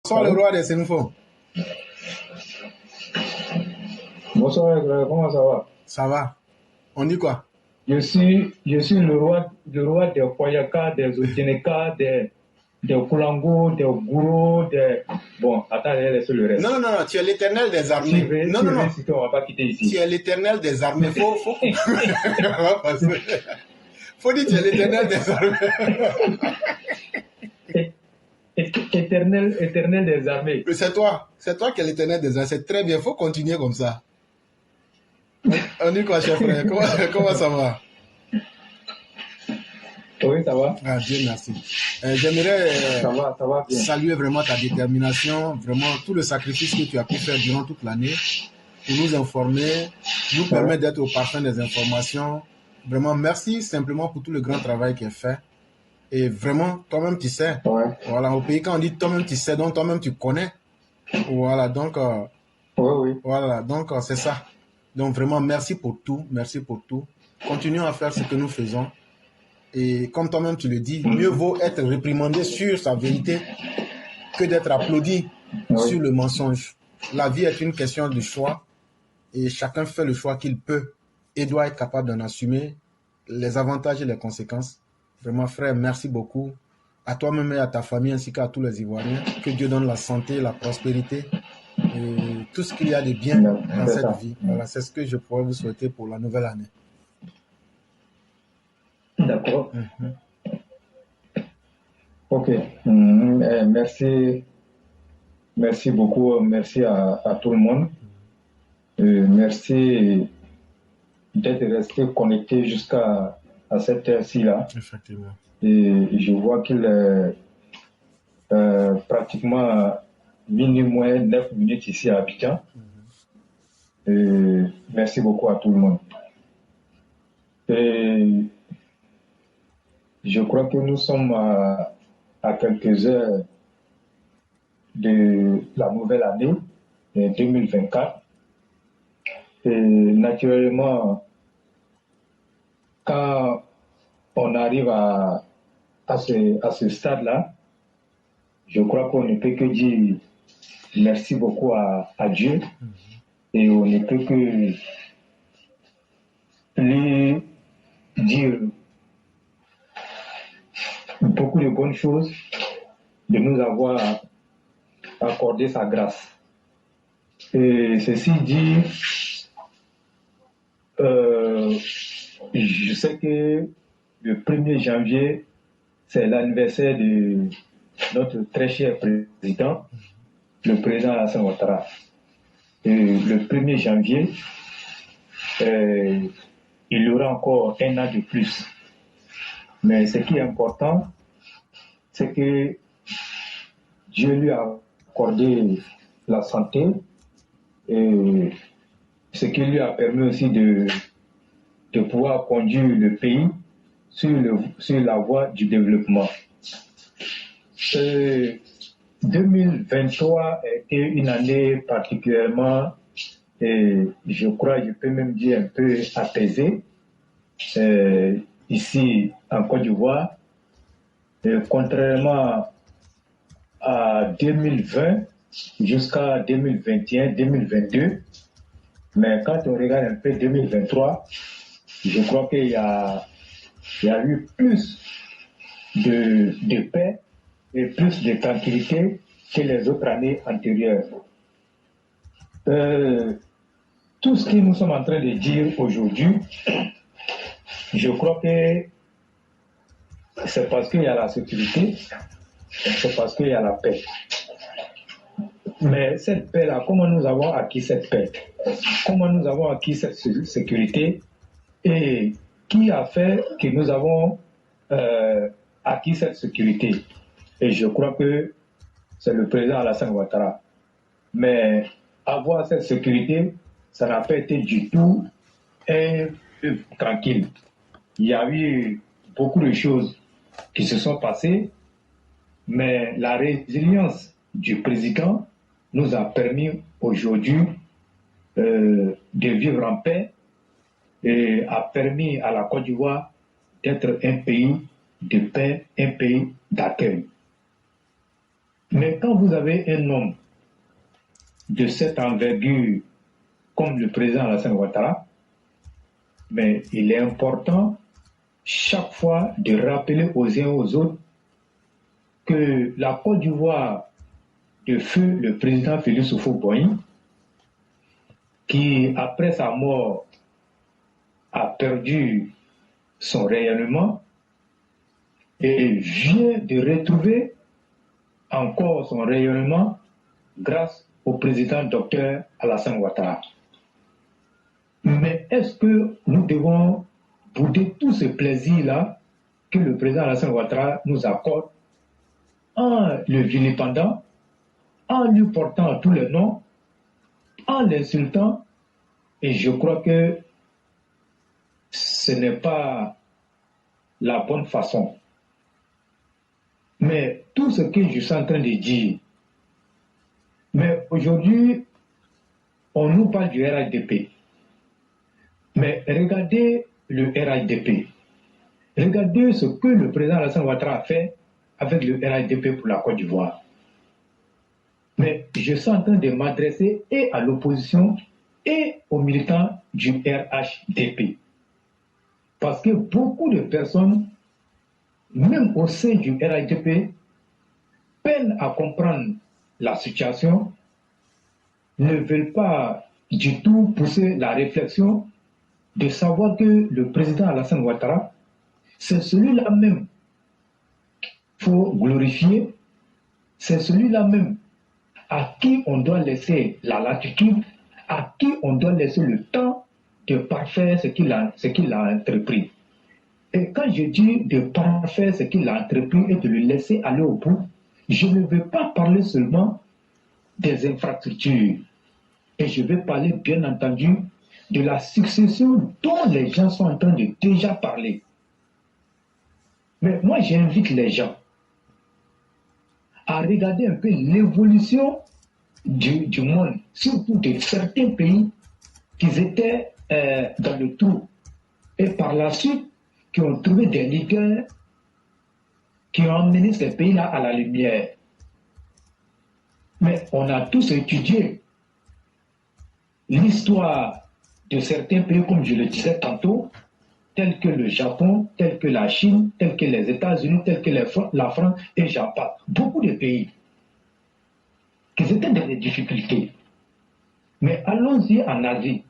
Bonsoir le roi des Sénéfos. Bonsoir, comment ça va? Ça va. On dit quoi? Je suis le roi des Koyaka, des Ojeneka, des Kulango, des Gouro, des... Bon, attends, laisse le reste. Non, tu es l'éternel des armées. Non. On va pas quitter ici. Tu es l'éternel des armées. Faut faut dire tu es l'éternel des armées. Éternel des armées. C'est toi qui es l'éternel des armées. C'est très bien, faut continuer comme ça. On dit quoi, cher frère? Comment ça va? Oui, ça va. Ah, Dieu merci. J'aimerais ça va bien. Saluer vraiment ta détermination, vraiment tout le sacrifice que tu as pu faire durant toute l'année pour nous informer, nous permettre d'être au parfum des informations. Vraiment, merci simplement pour tout le grand travail qui est fait. Et vraiment, toi-même, tu sais. Ouais. Voilà, au pays, quand on dit toi-même, tu sais, donc toi-même, tu connais. Voilà, donc... oui. Voilà, donc c'est ça. Donc vraiment, merci pour tout. Merci pour tout. Continuons à faire ce que nous faisons. Et comme toi-même tu le dis, mieux vaut être réprimandé sur sa vérité que d'être applaudi sur le mensonge. La vie est une question de choix et chacun fait le choix qu'il peut et doit être capable d'en assumer les avantages et les conséquences. Vraiment, frère, merci beaucoup à toi-même et à ta famille ainsi qu'à tous les Ivoiriens. Que Dieu donne la santé, la prospérité et tout ce qu'il y a de bien dans cette vie. Voilà, c'est ce que je pourrais vous souhaiter pour la nouvelle année. D'accord. Ok. Merci beaucoup. Merci à tout le monde. Merci d'être resté connecté jusqu'à cette heure-ci-là. Effectivement. Et je vois qu'il est pratiquement minuit moins 9 minutes ici à Abidjan. Merci beaucoup à tout le monde. Et je crois que nous sommes à quelques heures de la nouvelle année 2024. Et naturellement, quand on arrive à ce stade-là, je crois qu'on ne peut que dire merci beaucoup à Dieu et on ne peut que lui dire beaucoup de bonnes choses, de nous avoir accordé sa grâce. Et ceci dit, je sais que le 1er janvier, c'est l'anniversaire de notre très cher président, le président Alassane Ouattara. Et le 1er janvier, il aura encore un an de plus. Mais ce qui est important, c'est que Dieu lui a accordé la santé et ce qui lui a permis aussi de pouvoir conduire le pays sur la voie du développement. 2023 a été une année particulièrement, et je crois, je peux même dire un peu apaisée. Ici en Côte d'Ivoire, contrairement à 2020 jusqu'à 2021, 2022, mais quand on regarde un peu 2023, je crois qu'il y a eu plus de paix et plus de tranquillité que les autres années antérieures. Tout ce que nous sommes en train de dire aujourd'hui, je crois que c'est parce qu'il y a la sécurité, c'est parce qu'il y a la paix. Mais cette paix-là, comment nous avons acquis cette paix? Comment nous avons acquis cette sécurité? Et qui a fait que nous avons acquis cette sécurité? Et je crois que c'est le président Alassane Ouattara. Mais avoir cette sécurité, ça n'a pas été du tout tranquille. Il y a eu beaucoup de choses qui se sont passées, mais la résilience du président nous a permis aujourd'hui de vivre en paix et a permis à la Côte d'Ivoire d'être un pays de paix, un pays d'accueil. Mais quand vous avez un homme de cette envergure comme le président Alassane Ouattara, mais il est important chaque fois de rappeler aux uns et aux autres que la Côte d'Ivoire de feu le président Félix Houphouët-Boigny, qui après sa mort a perdu son rayonnement et vient de retrouver encore son rayonnement grâce au président Dr Alassane Ouattara. Mais est-ce que nous devons bouder tout ce plaisir-là que le président Alassane Ouattara nous accorde en le vilipendant, en lui portant tous les noms, en l'insultant? Et je crois que ce n'est pas la bonne façon. Mais tout ce que je suis en train de dire, mais aujourd'hui, on nous parle du RHDP. Mais regardez le RHDP. Regardez ce que le président Alassane Ouattara a fait avec le RHDP pour la Côte d'Ivoire. Mais je suis en train de m'adresser et à l'opposition et aux militants du RHDP. Parce que beaucoup de personnes, même au sein du RHDP, peinent à comprendre la situation, ne veulent pas du tout pousser la réflexion de savoir que le président Alassane Ouattara, c'est celui-là même qu'il faut glorifier, c'est celui-là même à qui on doit laisser la latitude, à qui on doit laisser le temps de parfaire ce qu'il a entrepris. Et quand je dis de parfaire ce qu'il a entrepris et de le laisser aller au bout, je ne veux pas parler seulement des infrastructures. Et je vais parler, bien entendu, de la succession dont les gens sont en train de déjà parler. Mais moi, j'invite les gens à regarder un peu l'évolution du monde, surtout de certains pays qui étaient dans le trou. Et par la suite, qui ont trouvé des leaders qui ont emmené ces pays-là à la lumière. Mais on a tous étudié l'histoire de certains pays, comme je le disais tantôt, tels que le Japon, tels que la Chine, tels que les États-Unis, tels que la France et j'en passe. Beaucoup de pays qui étaient dans des difficultés. Mais allons-y en Asie.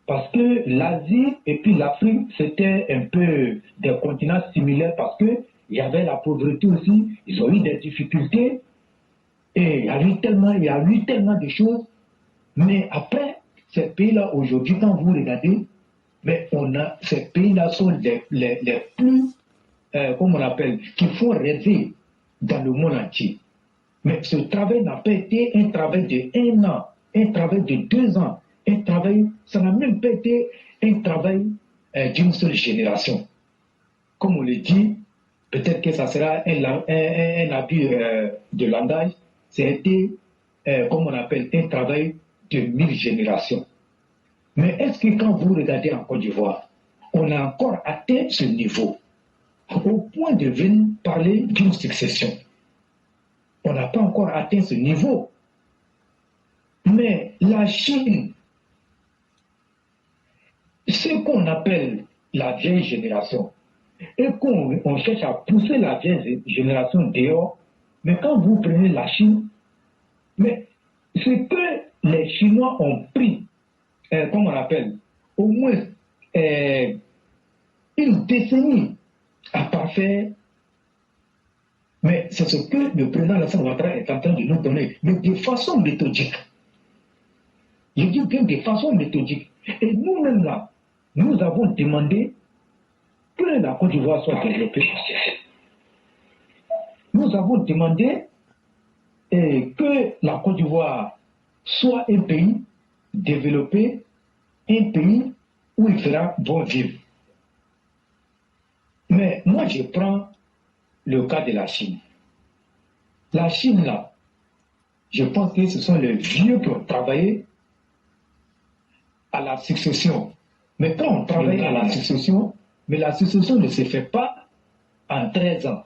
Parce que l'Asie et puis l'Afrique, c'était un peu des continents similaires parce qu'il y avait la pauvreté aussi, ils ont eu des difficultés et il y a eu tellement de choses. Mais après, ces pays-là, aujourd'hui, quand vous regardez, mais ces pays-là sont les plus, comment on appelle, qui font rêver dans le monde entier. Mais ce travail n'a pas été un travail de 1 an, un travail de 2 ans, un travail, ça n'a même pas été un travail d'une seule génération. Comme on le dit, peut-être que ça sera un abus de langage, c'était, comme on appelle, un travail de 1000 générations. Mais est-ce que quand vous regardez en Côte d'Ivoire, on a encore atteint ce niveau, au point de venir parler d'une succession? On n'a pas encore atteint ce niveau. Mais la Chine, ce qu'on appelle la vieille génération, et qu'on cherche à pousser la vieille génération dehors, mais quand vous prenez la Chine, mais ce que les Chinois ont pris, comme on appelle, au moins une décennie à parfaire, mais c'est ce que le président Alassane Ouattara est en train de nous donner, mais de façon méthodique. Je dis bien de façon méthodique. Et nous-mêmes là, nous avons demandé que la Côte d'Ivoire soit développée. Nous avons demandé que la Côte d'Ivoire soit un pays développé, un pays où il fera bon vivre. Mais moi, je prends le cas de la Chine. La Chine, là, je pense que ce sont les vieux qui ont travaillé à la succession. Mais quand on travaille à la succession, mais la succession ne se fait pas en 13 ans.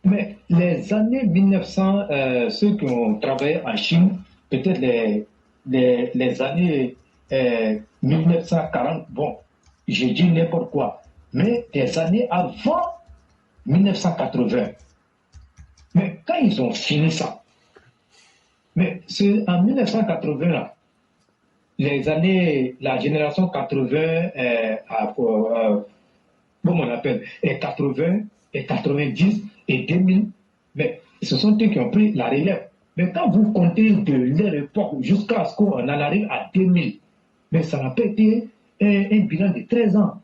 Mais les années 1900, ceux qui ont travaillé en Chine, peut-être les années 1940, bon, je dis n'importe quoi, mais des années avant 1980. Mais quand ils ont fini ça, mais c'est en 1980 là, la génération 80, comment on appelle, et 80, et 90, et 2000, mais ce sont eux qui ont pris la relève. Mais quand vous comptez de leur époque jusqu'à ce qu'on en arrive à 2000, mais ça n'a pas été un bilan de 13 ans.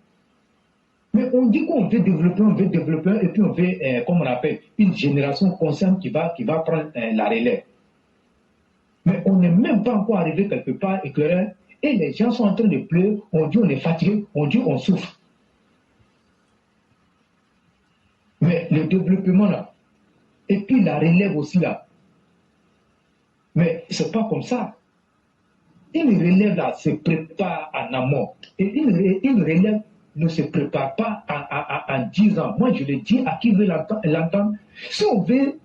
Mais on dit qu'on veut développer, et puis on veut, comme on appelle, une génération consciente qui va prendre la relève. Mais on n'est même pas encore arrivé quelque part éclairé, et les gens sont en train de pleurer, on dit on est fatigué, on dit on souffre. Mais le développement là, et puis la relève aussi là, mais c'est pas comme ça. Une relève là se prépare en amont, et une relève ne se prépare pas en 10 ans. Moi je le dis à qui veut l'entendre, si on veut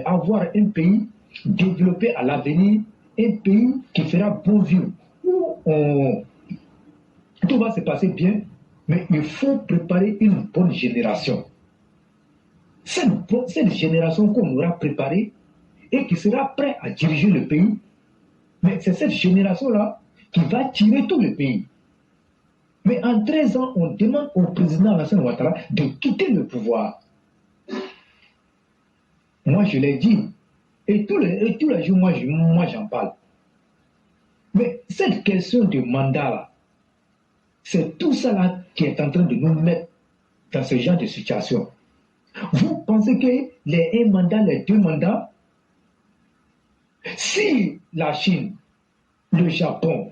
avoir un pays développé à l'avenir, un pays qui fera bon vivre, où tout va se passer bien, mais il faut préparer une bonne génération. Cette génération qu'on aura préparée et qui sera prête à diriger le pays, mais c'est cette génération-là qui va tirer tout le pays. Mais en 13 ans, on demande au président Alassane Ouattara de quitter le pouvoir. Moi, je l'ai dit. Et tous les jours, moi j'en parle. Mais cette question de mandat-là, c'est tout ça là qui est en train de nous mettre dans ce genre de situation. Vous pensez que les 1 mandat, les 2 mandats, si la Chine, le Japon,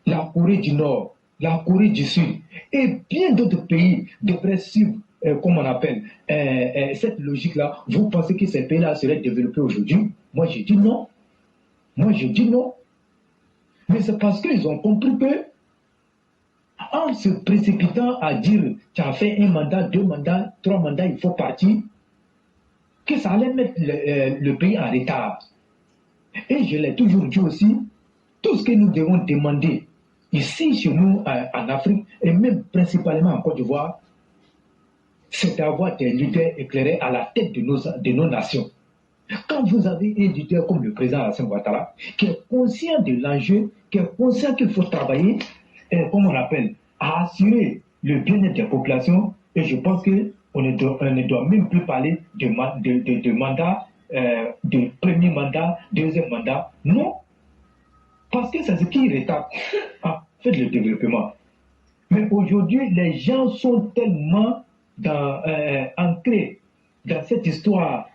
la Corée du Nord, la Corée du Sud et bien d'autres pays devraient suivre, comme on appelle, cette logique-là, vous pensez que ces pays-là seraient développés aujourd'hui? Moi, je dis non. Moi, je dis non. Mais c'est parce qu'ils ont compris que, en se précipitant à dire tu as fait 1 mandat, 2 mandats, 3 mandats, il faut partir, que ça allait mettre le pays en retard. Et je l'ai toujours dit aussi, tout ce que nous devons demander ici chez nous en Afrique, et même principalement en Côte d'Ivoire, c'est d'avoir des leaders éclairés à la tête de nos nations. Quand vous avez un leader comme le président Alassane Ouattara, qui est conscient de l'enjeu, qui est conscient qu'il faut travailler, comme on appelle, à assurer le bien-être des populations, et je pense qu'on ne doit même plus parler de mandat, de premier mandat, deuxième mandat. Non, parce que c'est ce qui retarde en fait le développement. Mais aujourd'hui, les gens sont tellement ancrés dans cette histoire.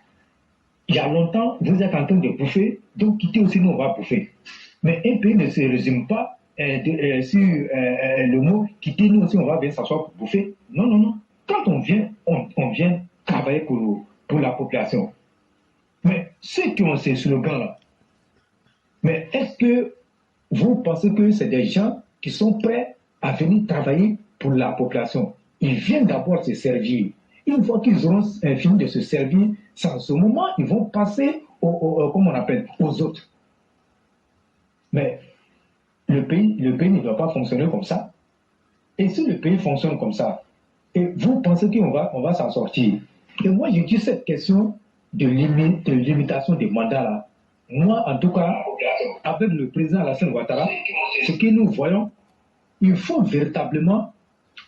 Il y a longtemps, vous êtes en train de bouffer, donc quittez aussi, nous on va bouffer. Mais un pays ne se résume pas sur le mot quitter, nous aussi on va venir s'asseoir pour bouffer. Non, non, non. Quand on vient travailler pour la population. Mais ceux qui ont ces slogans-là, mais est-ce que vous pensez que c'est des gens qui sont prêts à venir travailler pour la population? Ils viennent d'abord se servir. Une fois qu'ils auront fini de se servir, en ce moment, ils vont passer comment on appelle, aux autres. Mais le pays ne doit pas fonctionner comme ça. Et si le pays fonctionne comme ça, et vous pensez qu'on va s'en sortir? Et moi, je dis cette question de limitation des mandats là. Moi, en tout cas, avec le président Alassane Ouattara, ce que nous voyons, il faut véritablement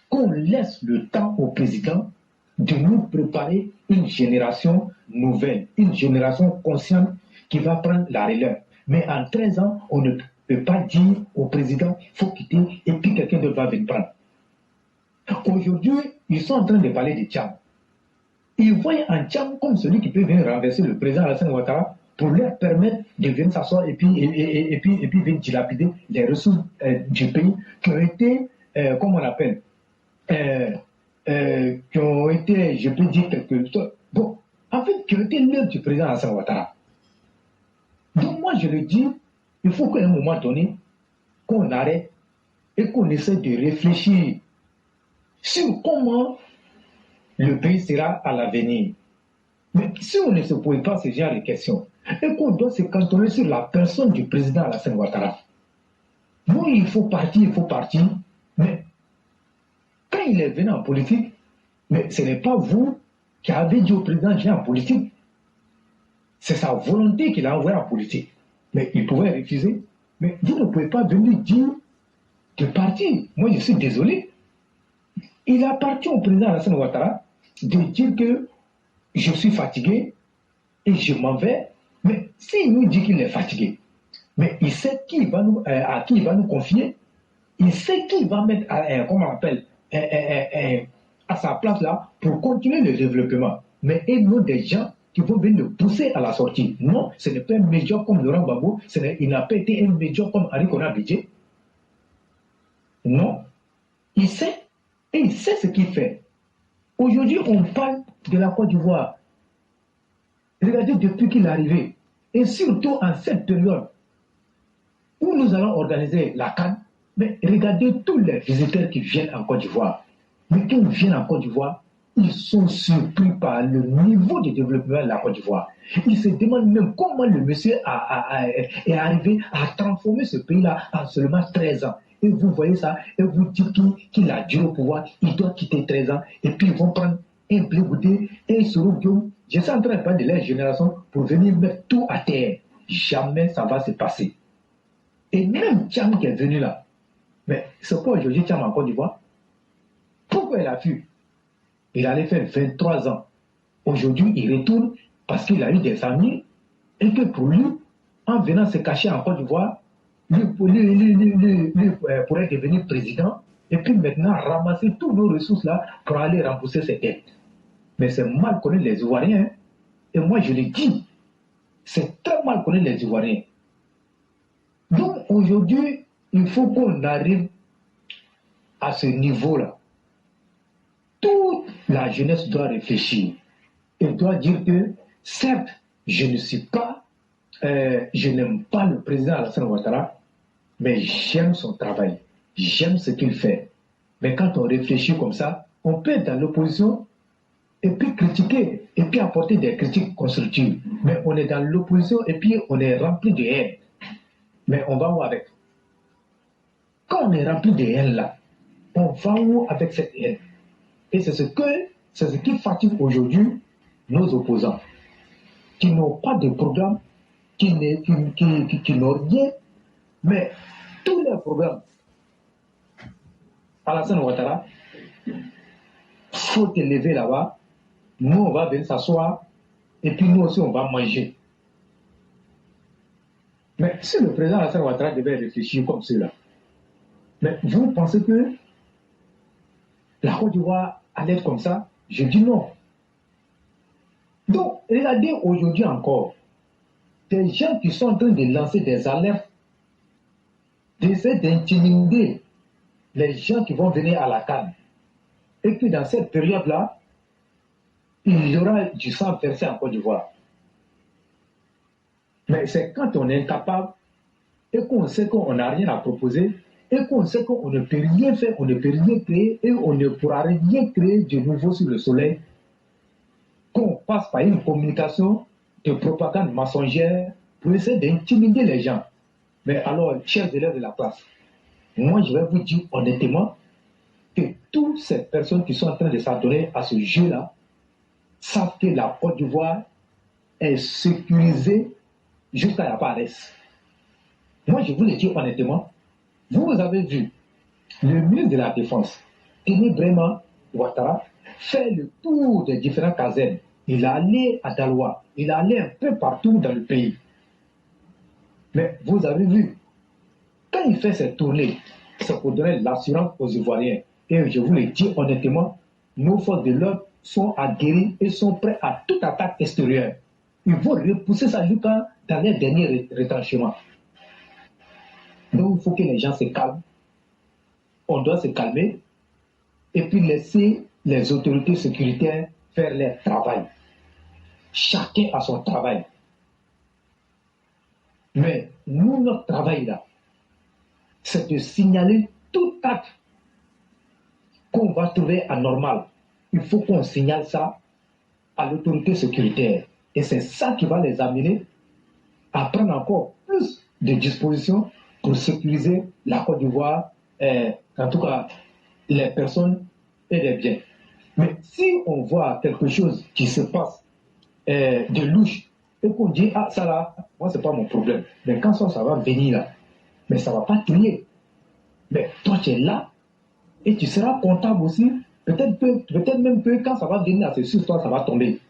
qu'on laisse le temps au président de nous préparer une génération nouvelle, une génération consciente qui va prendre la relève. Mais en 13 ans, on ne peut pas dire au président il faut quitter et puis quelqu'un d'autre va venir prendre. Aujourd'hui, ils sont en train de parler de Tcham. Ils voient un Tcham comme celui qui peut venir renverser le président Alassane Ouattara pour leur permettre de venir s'asseoir et puis venir dilapider les ressources du pays qui ont été, comment on appelle, qui ont été, je peux dire quelque chose, bon, en fait, qui ont été l'œuvre du président Alassane Ouattara. Donc moi, je le dis, il faut qu'à un moment donné, qu'on arrête et qu'on essaie de réfléchir sur comment le pays sera à l'avenir. Mais si on ne se pose pas ce genre de questions, et qu'on doit se cantonner sur la personne du président Alassane Ouattara, bon, il faut partir, mais quand il est venu en politique, mais ce n'est pas vous qui avez dit au président viens en politique. C'est sa volonté qu'il a envoyé en politique. Mais il pouvait refuser. Mais vous ne pouvez pas venir dire de partir. Moi, je suis désolé. Il appartient au président Alassane Ouattara de dire que je suis fatigué et je m'en vais. Mais s'il nous dit qu'il est fatigué, mais il sait à qui il va nous confier. Il sait qui va mettre, comment on appelle, à sa place là pour continuer le développement. Mais il nous des gens qui vont venir le pousser à la sortie. Non, ce n'est pas un médiocre comme Laurent Gbagbo, il n'a pas été un médiocre comme Henri Konan Bédié. Non, il sait, et il sait ce qu'il fait. Aujourd'hui, on parle de la Côte d'Ivoire. Regardez depuis qu'il est arrivé, et surtout en cette période où nous allons organiser la CAN, mais regardez tous les visiteurs qui viennent en Côte d'Ivoire. Mais quand ils viennent en Côte d'Ivoire, ils sont surpris par le niveau de développement de la Côte d'Ivoire. Ils se demandent même comment le monsieur est arrivé à transformer ce pays-là en seulement 13 ans. Et vous voyez ça, et vous dites qu'il a dû au pouvoir, il doit quitter 13 ans, et puis ils vont prendre un Blé Goudé, un Soro Guillaume. Je suis en train de parler de leur génération pour venir mettre tout à terre. Jamais ça va se passer. Et même Tcham qui est venu là, mais c'est quoi aujourd'hui Tcham en Côte d'Ivoire? Pourquoi il a fui? Il allait faire 23 ans. Aujourd'hui, il retourne parce qu'il a eu des amis et que pour lui, en venant se cacher en Côte d'Ivoire, lui pourrait devenir président et puis maintenant ramasser toutes nos ressources là pour aller rembourser ses dettes. Mais c'est mal connaître les Ivoiriens. Hein? Et moi, je le dis, c'est très mal connaître les Ivoiriens. Donc aujourd'hui, il faut qu'on arrive à ce niveau-là. Toute la jeunesse doit réfléchir et doit dire que, certes, je n'aime pas le président Alassane Ouattara, mais j'aime son travail, j'aime ce qu'il fait. Mais quand on réfléchit comme ça, on peut être dans l'opposition et puis critiquer, et puis apporter des critiques constructives. Mais on est dans l'opposition et puis on est rempli de haine. Mais on va où avec? Quand on est rempli de haine là, on va où avec cette haine? Et c'est ce qui fatigue aujourd'hui nos opposants, qui n'ont pas de programme, qui n'ont rien, mais tous les programmes. Alassane Ouattara, faut te lever là-bas, nous on va venir s'asseoir, et puis nous aussi on va manger. Mais si le président Alassane Ouattara devait réfléchir comme cela, mais vous pensez que la Côte d'Ivoire allait être comme ça? Je dis non. Donc, regardez aujourd'hui encore, des gens qui sont en train de lancer des alertes, d'essayer d'intimider les gens qui vont venir à la CAN. Et que dans cette période-là, il y aura du sang versé en Côte d'Ivoire. Mais c'est quand on est incapable et qu'on sait qu'on n'a rien à proposer et qu'on sait qu'on ne peut rien faire, on ne peut rien créer et on ne pourra rien créer de nouveau sur le soleil, qu'on passe par une communication de propagande mensongère pour essayer d'intimider les gens. Mais alors, chers élèves de la classe, moi je vais vous dire honnêtement que toutes ces personnes qui sont en train de s'adonner à ce jeu-là savent que la Côte d'Ivoire est sécurisée jusqu'à la paresse. Moi je vous le dis honnêtement, vous avez vu le ministre de la Défense, Tini Brema Ouattara, fait le tour des différents casernes. Il est allé à Daloa, il est allé un peu partout dans le pays. Mais vous avez vu, quand il fait cette tournée, c'est pour donner l'assurance aux Ivoiriens. Et je vous le dis honnêtement, nos forces de l'ordre sont aguerries et sont prêts à toute attaque extérieure. Ils vont repousser ça jusqu'à dans les derniers retranchements. Donc il faut que les gens se calment. On doit se calmer et puis laisser les autorités sécuritaires faire leur travail. Chacun a son travail. Mais nous, notre travail là, c'est de signaler tout acte qu'on va trouver anormal. Il faut qu'on signale ça à l'autorité sécuritaire. Et c'est ça qui va les amener à prendre encore plus de dispositions pour sécuriser la Côte d'Ivoire, en tout cas les personnes et les biens. Mais si on voit quelque chose qui se passe de louche et qu'on dit, ah ça là, moi c'est pas mon problème, mais quand ça va venir là, mais ça va pas crier. Mais toi tu es là et tu seras comptable aussi, peut-être même que quand ça va venir, c'est sur toi ça va tomber.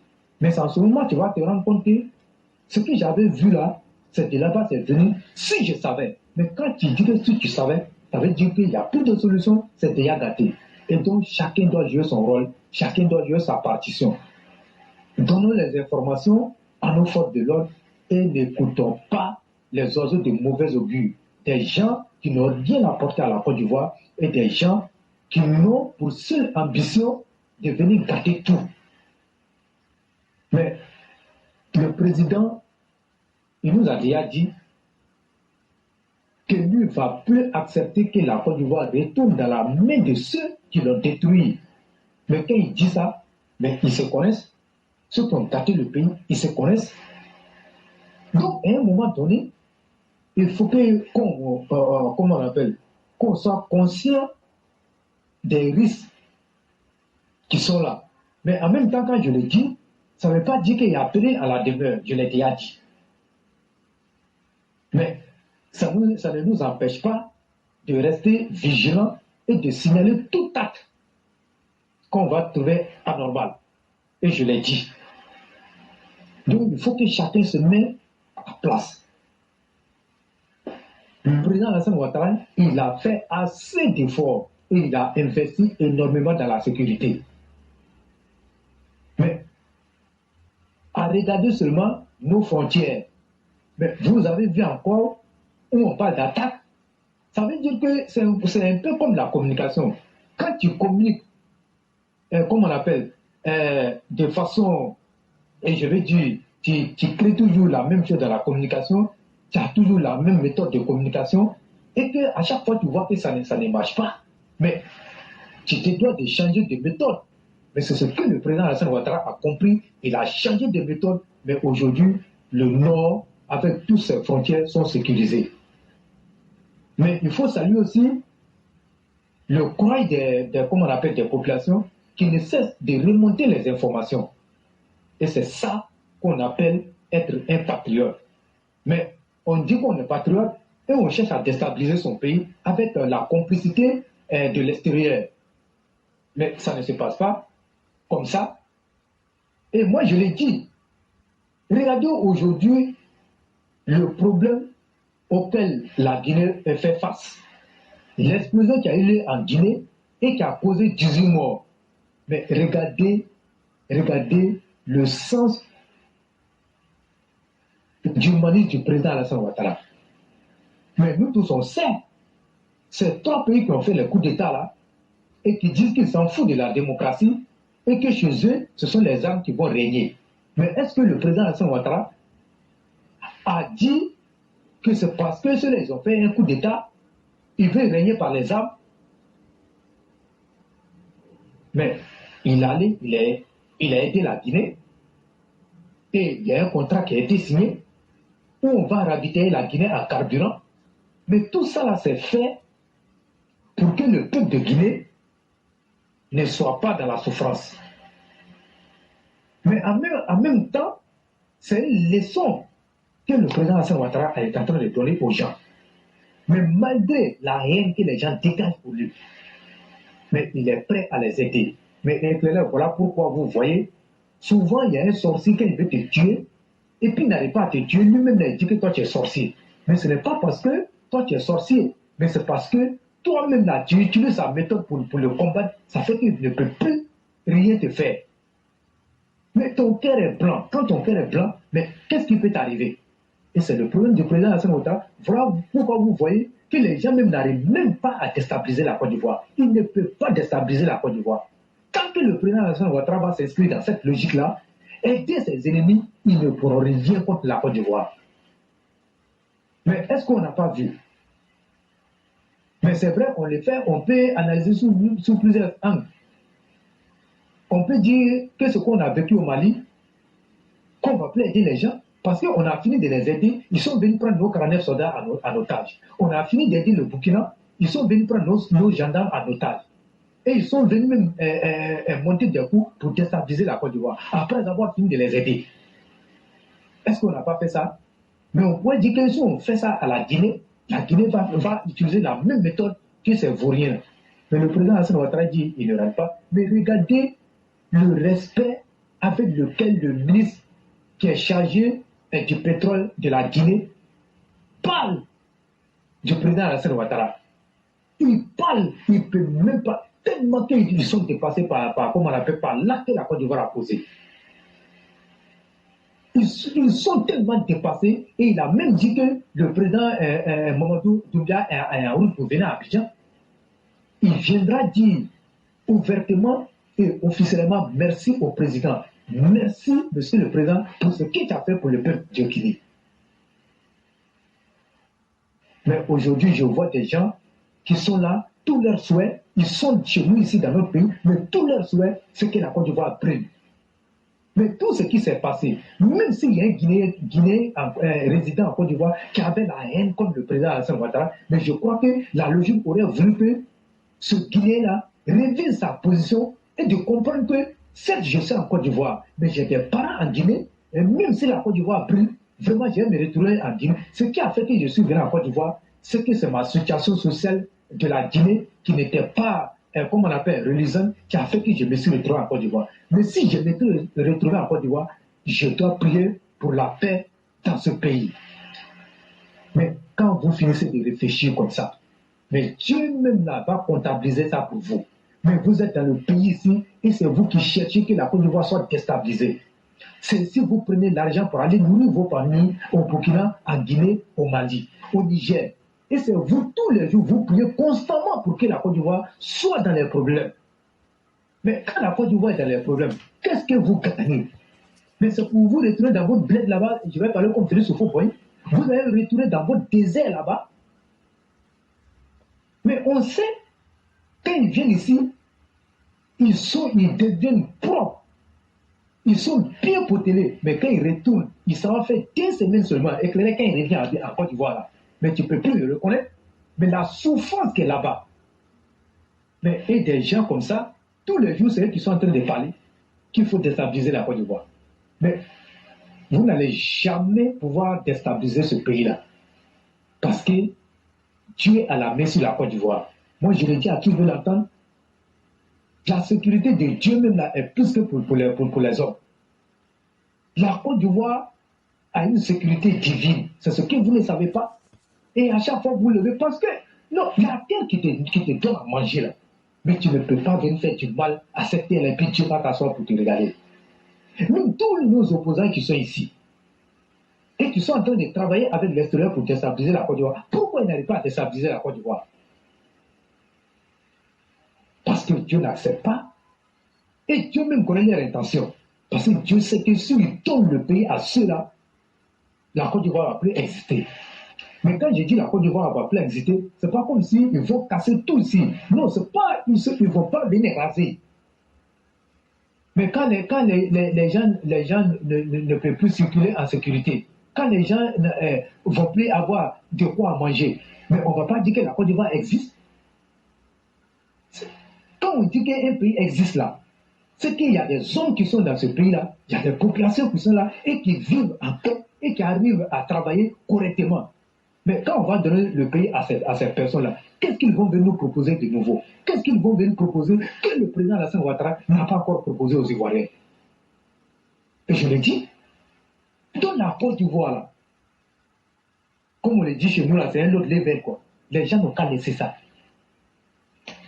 Mais en ce moment tu vas te rendre compte que ce que j'avais vu là, c'est de là-bas, c'est venu, si je savais. Mais quand tu dis que si tu savais, ça veut dire qu'il n'y a plus de solution, c'est déjà gâté. Et donc, chacun doit jouer son rôle, chacun doit jouer sa partition. Donnons les informations à nos forces de l'ordre et n'écoutons pas les oiseaux de mauvais augure. Des gens qui n'ont rien apporté à la Côte d'Ivoire et des gens qui n'ont pour seule ambition de venir gâter tout. Mais le président, il nous a déjà dit que lui ne va plus accepter que la Côte d'Ivoire retourne dans la main de ceux qui l'ont détruit. Mais quand il dit ça, mais ils se connaissent. Ceux qui ont gâté le pays, ils se connaissent. Donc, à un moment donné, il faut qu'on soit conscient des risques qui sont là. Mais en même temps, quand je le dis, ça ne veut pas dire qu'il y a appelé à la demeure. Je l'ai déjà dit. Mais ça ne nous empêche pas de rester vigilants et de signaler tout acte qu'on va trouver anormal. Et je l'ai dit. Donc il faut que chacun se mette à place. Le président Alassane Ouattara, il a fait assez d'efforts et il a investi énormément dans la sécurité. Mais à regarder seulement nos frontières, mais vous avez vu encore où on parle d'attaque. Ça veut dire que c'est un peu comme la communication. Quand tu communiques, comme on appelle, de façon, et je vais dire, tu crées toujours la même chose dans la communication, tu as toujours la même méthode de communication, et qu'à chaque fois tu vois que ça ne marche pas. Mais tu te dois de changer de méthode. Mais c'est ce que le président Alassane Ouattara a compris. Il a changé de méthode, mais aujourd'hui, le Nord, avec toutes ses frontières, sont sécurisées. Mais il faut saluer aussi le courage comment on appelle, des populations qui ne cessent de remonter les informations. Et c'est ça qu'on appelle être un patriote. Mais on dit qu'on est patriote et on cherche à déstabiliser son pays avec la complicité de l'extérieur. Mais ça ne se passe pas comme ça. Et moi, je l'ai dit. Regardez aujourd'hui le problème auquel la Guinée fait face. L'explosion qui a eu lieu en Guinée et qui a causé 18 morts. Mais regardez le sens d'humanisme du président Alassane Ouattara. Mais nous tous on sait, c'est trois pays qui ont fait le coup d'État là et qui disent qu'ils s'en foutent de la démocratie et que chez eux, ce sont les armes qui vont régner. Mais est-ce que le président Alassane Ouattara a dit que c'est parce que ceux-là, ils ont fait un coup d'État, ils veulent régner par les armes? Mais il a aidé la Guinée et il y a un contrat qui a été signé où on va ravitailler la Guinée en carburant. Mais tout ça là, c'est fait pour que le peuple de Guinée ne soit pas dans la souffrance. Mais en même temps, c'est une leçon que le président Alassane Ouattara est en train de donner aux gens. Mais malgré la haine que les gens dégagent pour lui, mais il est prêt à les aider. Mais voilà pourquoi vous voyez, souvent il y a un sorcier qui veut te tuer, et puis il n'arrive pas à te tuer, lui-même il dit que toi tu es sorcier. Mais ce n'est pas parce que toi tu es sorcier, mais c'est parce que toi-même là, tu utilises sa méthode pour le combattre, ça fait qu'il ne peut plus rien te faire. Mais ton cœur est blanc. Quand ton cœur est blanc, mais qu'est-ce qui peut t'arriver? Et c'est le problème du président Alassane Ouattara. Voilà pourquoi vous voyez que les gens même n'arrivent même pas à déstabiliser la Côte d'Ivoire. Ils ne peuvent pas déstabiliser la Côte d'Ivoire. Tant que le président Alassane Ouattara va s'inscrire dans cette logique-là, aider ses ennemis, ils ne pourront rien contre la Côte d'Ivoire. Mais est-ce qu'on n'a pas vu? Mais c'est vrai, on le fait, on peut analyser sous plusieurs angles. on peut dire que ce qu'on a vécu au Mali, qu'on va plus aider les gens, parce qu'on a fini de les aider, ils sont venus prendre nos 49 soldats en otage. On a fini d'aider le Burkina, ils sont venus prendre nos gendarmes en otage. Et ils sont venus même monter des coups pour déstabiliser la Côte d'Ivoire, après avoir fini de les aider. Est-ce qu'on n'a pas fait ça? Mais on pourrait dire que si on fait ça à la Guinée va utiliser la même méthode que ces vauriens. Mais le président Hassan Ouattara dit il ne rate pas. Mais regardez le respect avec lequel le ministre qui est chargé du pétrole de la Guinée parle du président Hassan Ouattara. Il parle, il ne peut même pas, tellement qu'ils sont dépassés par comment on appelle, par l'acte que la Côte d'Ivoire a posé. Ils sont tellement dépassés et il a même dit que le président Mamadou Doumbia est en route pour venir à Abidjan. Il viendra dire ouvertement et officiellement merci au président. Merci, monsieur le président, pour ce qu'il a fait pour le peuple de Guinée. Mais aujourd'hui, je vois des gens qui sont là, tous leurs souhaits, ils sont chez nous ici dans notre pays, mais tous leurs souhaits, c'est que la Côte d'Ivoire prenne. Mais tout ce qui s'est passé, même s'il y a un Guinéen résident en Côte d'Ivoire qui avait la haine comme le président Alassane Ouattara, mais je crois que la logique aurait voulu que ce Guinéen-là révise sa position et de comprendre que, certes, je suis en Côte d'Ivoire, mais j'ai des parents en Guinée, et même si la Côte d'Ivoire brûle, vraiment, je vais me retrouver en Guinée. Ce qui a fait que je suis venu en Côte d'Ivoire, c'est que c'est ma situation sociale de la Guinée qui n'était pas, comme on appelle, religieuse, qui a fait que je me suis retrouvé en Côte d'Ivoire. Mais si je m'étais retrouvé en Côte d'Ivoire, je dois prier pour la paix dans ce pays. Mais quand vous finissez de réfléchir comme ça, mais Dieu même là va comptabiliser ça pour vous. Mais vous êtes dans le pays ici et c'est vous qui cherchez que la Côte d'Ivoire soit déstabilisée. C'est si vous prenez l'argent pour aller nourrir vos familles au Burkina, en Guinée, au Mali, au Niger. Et c'est vous, tous les jours, vous priez constamment pour que la Côte d'Ivoire soit dans les problèmes. Mais quand la Côte d'Ivoire est dans les problèmes, qu'est-ce que vous gagnez? Mais c'est pour vous retourner dans votre bled là-bas, je vais parler comme Félix Houphouët-Boigny, vous allez retourner dans votre désert là-bas. Mais on sait, quand ils viennent ici, ils deviennent propres. Ils sont bien potelés, mais quand ils retournent, ils s'en fait 2 semaines seulement, éclairé quand ils reviennent en Côte d'Ivoire là. Mais tu ne peux plus le reconnaître. Mais la souffrance qui est là-bas. Mais et des gens comme ça, tous les jours, c'est eux qui sont en train de parler qu'il faut déstabiliser la Côte d'Ivoire. Mais vous n'allez jamais pouvoir déstabiliser ce pays-là. Parce que Dieu a la main sur la Côte d'Ivoire. Moi, je le dis à qui veut l'entendre. La sécurité de Dieu même là est plus que pour les hommes. La Côte d'Ivoire a une sécurité divine. C'est ce que vous ne savez pas. Et à chaque fois, vous levez parce que, non, la terre qui te donne à manger là, mais tu ne peux pas venir faire du mal à cette terre et puis tu vas t'asseoir pour te regarder. Même tous nos opposants qui sont ici, et qui sont en train de travailler avec l'extérieur pour déstabiliser la Côte d'Ivoire, pourquoi ils n'arrivent pas à déstabiliser la Côte d'Ivoire? Parce que Dieu n'accepte pas. Et Dieu même connaît leurs intentions. Parce que Dieu sait que s'il donne le pays à ceux-là, la Côte d'Ivoire ne va plus exister. Mais quand je dis la Côte d'Ivoire ne va plus exister, ce n'est pas comme s'ils vont casser tout ici. Non, c'est pas, ils ne vont pas venir raser. Mais quand les gens ne peuvent plus circuler en sécurité, quand les gens ne vont plus avoir de quoi manger, mais on ne va pas dire que la Côte d'Ivoire existe. Quand on dit qu'un pays existe là, c'est qu'il y a des hommes qui sont dans ce pays-là, il y a des populations qui sont là et qui vivent en paix et qui arrivent à travailler correctement. Mais quand on va donner le pays à ces personnes-là, qu'est-ce qu'ils vont venir nous proposer de nouveau? Qu'est-ce qu'ils vont venir proposer que le président Alassane Ouattara n'a pas encore proposé aux Ivoiriens? Et je le dis, dans la Côte d'Ivoire, là, comme on le dit chez nous, là, c'est un autre level, quoi. Les gens n'ont qu'à laisser ça.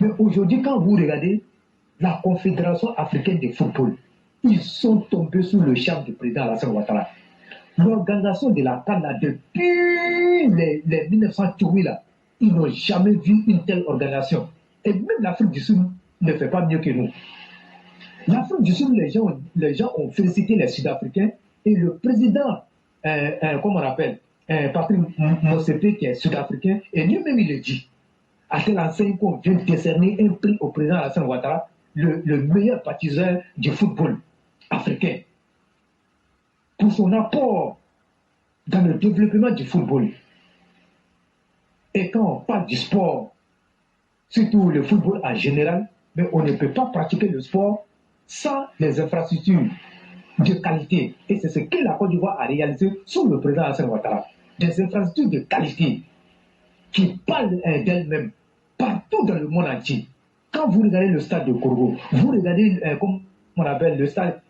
Mais aujourd'hui, quand vous regardez la Confédération africaine de football, ils sont tombés sous le charme du président Alassane Ouattara. L'organisation de la CAN, depuis les 1908, là, ils n'ont jamais vu une telle organisation. Et même l'Afrique du Sud ne fait pas mieux que nous. L'Afrique du Sud, les gens ont félicité les Sud-Africains et le président, comment on appelle, Patrick Motsepe, qui est Sud-Africain, et lui-même il le dit. À telle enseigne qu'on vient de décerner un prix au président Alassane Ouattara le meilleur bâtisseur du football africain, pour son apport dans le développement du football. Et quand on parle du sport, surtout le football en général, mais on ne peut pas pratiquer le sport sans les infrastructures de qualité. Et c'est ce que la Côte d'Ivoire a réalisé sous le président Alassane Ouattara. Des infrastructures de qualité qui parlent d'elles-mêmes partout dans le monde entier. Quand vous regardez le stade de Corbeau, vous regardez, comme on appelle le stade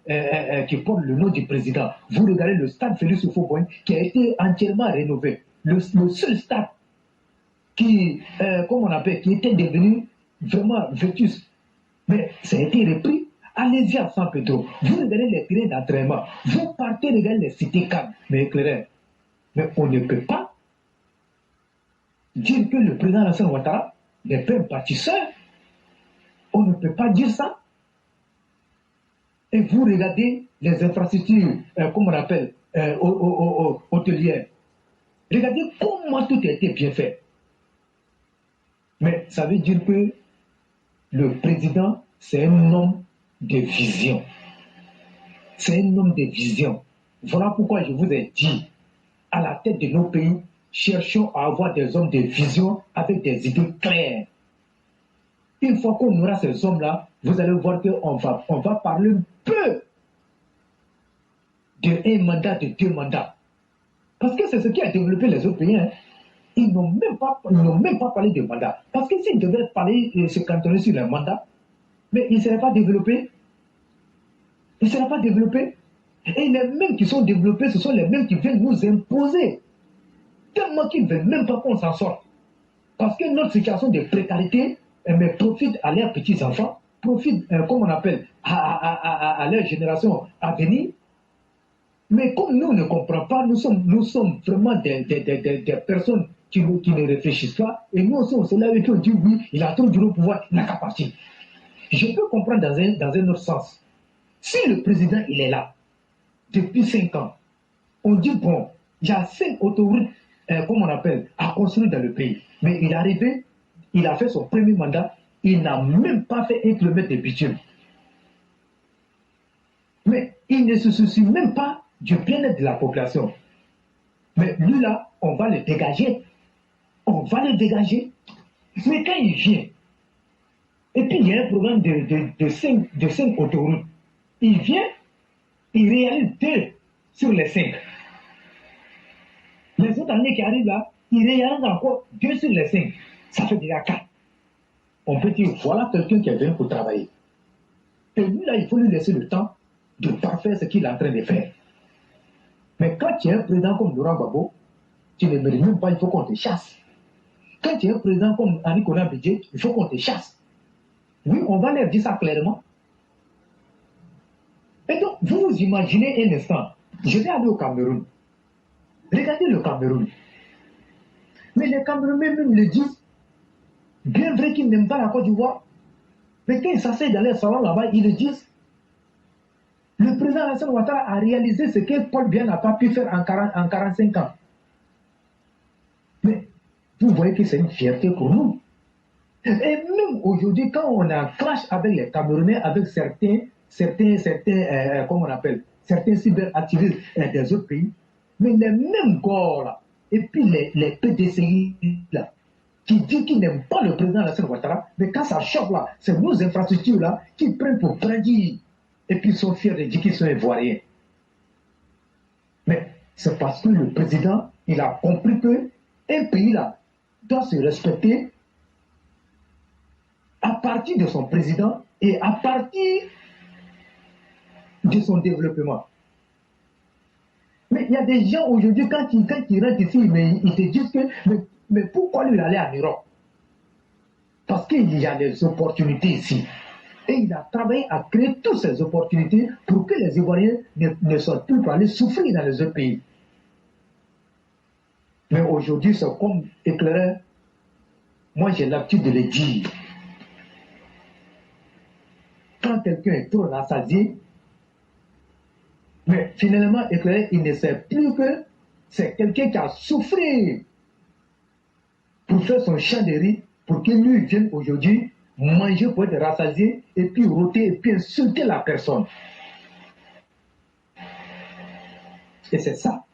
qui porte le nom du président, vous regardez le stade Félix Houphouët-Boigny qui a été entièrement rénové. Le seul stade qui, comme on appelle, qui était devenu vraiment vétus. Mais ça a été repris. Allez-y à San Pedro. Vous regardez les terrains d'entraînement. Vous partez regarder les cités calmes. Mais éclairez. Mais on ne peut pas dire que le président Alassane Ouattara n'est pas un bâtisseur. On ne peut pas dire ça. Et vous regardez les infrastructures, comme on appelle, hôtelières. Regardez comment tout a été bien fait. Mais ça veut dire que le président, c'est un homme de vision. C'est un homme de vision. Voilà pourquoi je vous ai dit, à la tête de nos pays, cherchons à avoir des hommes de vision avec des idées claires. Une fois qu'on aura ces hommes-là, vous allez voir qu'on va parler un peu d'un mandat, de 2 mandats. Parce que c'est ce qui a développé les autres pays. Hein. Ils n'ont même pas parlé de mandat. Parce que s'ils devaient parler et se cantonner sur les mandats, mais ils ne seraient pas développés. Ils ne seraient pas développés. Et les mêmes qui sont développés, ce sont les mêmes qui viennent nous imposer. Tellement qu'ils ne veulent même pas qu'on s'en sorte. Parce que notre situation de précarité, mais profite à leurs petits-enfants, profite, comme on appelle, à leur génération à venir. Mais comme nous ne comprenons pas, nous sommes vraiment des personnes qui ne réfléchissent pas. Et nous aussi, on se lève et on dit oui, il a trop duré au pouvoir, il n'a qu'à partir. Je peux comprendre dans un autre sens. Si le président, il est là, depuis 5 ans, on dit bon, il y a 5 autoroutes, comme on appelle, à construire dans le pays. Mais il est arrivé, il a fait son premier mandat, il n'a même pas fait 1 kilomètre de bitume. Mais il ne se soucie même pas du bien-être de la population. Mais lui là, on va le dégager. On va le dégager. Mais quand il vient, et puis il y a un programme de 5 autoroutes, il vient, il réalise 2 sur les 5. Les autres années qui arrivent là, il réalise encore 2 sur les 5. Ça fait déjà 4. On peut dire, voilà quelqu'un qui est venu pour travailler. Et lui là, il faut lui laisser le temps de parfaire ce qu'il est en train de faire. Mais quand tu es un président comme Laurent Gbagbo, tu ne mérites même pas, il faut qu'on te chasse. Quand tu es un président comme Henri Konan Bédié, il faut qu'on te chasse. Oui, on va leur dire ça clairement. Et donc, vous vous imaginez un instant, je vais aller au Cameroun. Regardez le Cameroun. Mais les Camerounais même le disent, bien vrai qu'ils n'aiment pas la Côte d'Ivoire, mais quand ils s'asseyent dans les salons là-bas, ils le disent. Le président Alassane Ouattara a réalisé ce que Paul Biya n'a pas pu faire en 45 ans. Mais vous voyez que c'est une fierté pour nous. Et même aujourd'hui, quand on a un clash avec les Camerounais, avec certains comment on appelle, certains cyberactivistes des autres pays, mais les mêmes corps là, et puis les PDCI là, qui disent qu'ils n'aiment pas le président Alassane Ouattara, mais quand ça choque là, c'est nos infrastructures là qui prennent pour prédire. Et puis ils sont fiers de dire qu'ils sont ivoiriens. Mais c'est parce que le président, il a compris qu'un pays là doit se respecter à partir de son président et à partir de son développement. Mais il y a des gens aujourd'hui, quand ils rentrent ici, mais ils te disent que mais pourquoi lui aller en Europe? Parce qu'il y a des opportunités ici. Et il a travaillé à créer toutes ces opportunités pour que les Ivoiriens ne sortent plus pour aller souffrir dans les autres pays. Mais aujourd'hui, c'est comme éclaireur. Moi, j'ai l'habitude de le dire. Quand quelqu'un est trop rassasié, mais finalement, éclaireur, il ne sait plus que c'est quelqu'un qui a souffert pour faire son champ de riz, pour qu'il lui vienne aujourd'hui manger pour être rassasié, et puis rôter, et puis insulter la personne. Et c'est ça.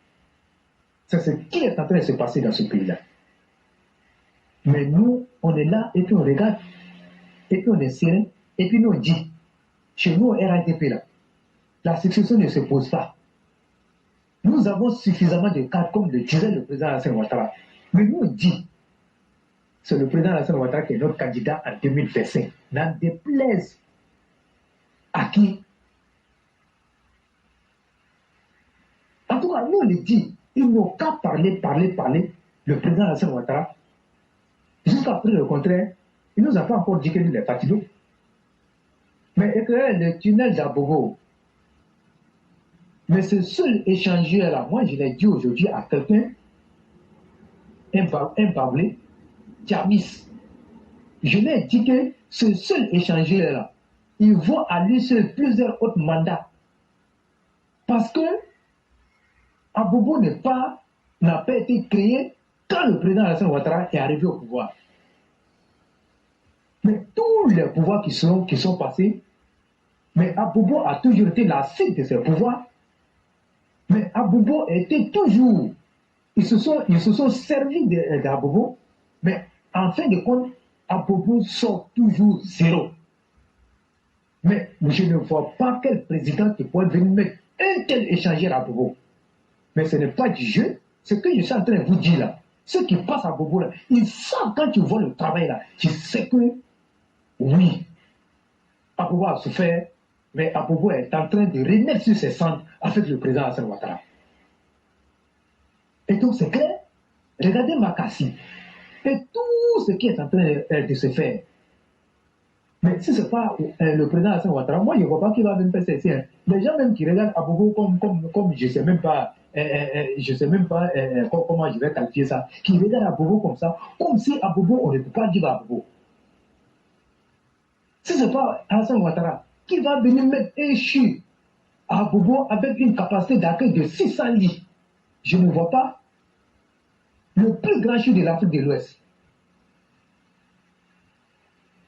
C'est ce qui est en train de se passer dans ce pays-là. Mais nous, on est là, et puis on regarde, et puis on est serein, et puis nous on dit, chez nous, au RADP là, la succession ne se pose pas. Nous avons suffisamment de cadres, comme le disait le président Alassane Ouattara. Mais nous on dit, c'est le président Alassane Ouattara qui est notre candidat en 2025. N'en déplaise à qui? En tout cas, nous on le dit, ils n'ont qu'à parler, le président Alassane Ouattara. Jusqu'à preuve le contraire, il ne nous a pas encore dit que nous les fatigués. Mais éclairer le tunnel d'Abobo, mais ce seul échangeur-là, moi je l'ai dit aujourd'hui à quelqu'un, un bablé, Tiamis, je lui ai dit que ce seul échangeur-là, il vaut à lui seul plusieurs autres mandats. Parce que Abobo n'a pas été créé quand le président Alassane Ouattara est arrivé au pouvoir. Mais tous les pouvoirs qui sont passés, mais Abobo a toujours été la cible de ses pouvoirs. Mais Abobo était toujours, ils se sont servis d'Abobo, mais en fin de compte, Abobo sort toujours zéro. Mais je ne vois pas quel président qui pourrait venir mettre un tel échangeur à Abobo. Mais ce n'est pas du jeu, ce que je suis en train de vous dire là. Ceux qui passent à Abobo là, ils savent quand tu vois le travail là, tu sais que oui, Abobo a souffert, mais Abobo est en train de remettre sur ses cendres avec le président Alassane Ouattara. Et donc c'est clair, regardez Makassi et tout ce qui est en train de se faire. Mais si ce n'est pas le président Alassane Ouattara, moi je ne vois pas qu'il va même faire ceci. Les gens même qui regardent Abobo comme je ne sais même pas, comment je vais qualifier ça, qui regardent Abobo comme ça, comme si Abobo, on ne peut pas dire Abobo. Si ce n'est pas Alassane Ouattara qui va venir mettre un CHU à Abobo avec une capacité d'accueil de 600 lits, je ne vois pas le plus grand CHU de l'Afrique de l'Ouest.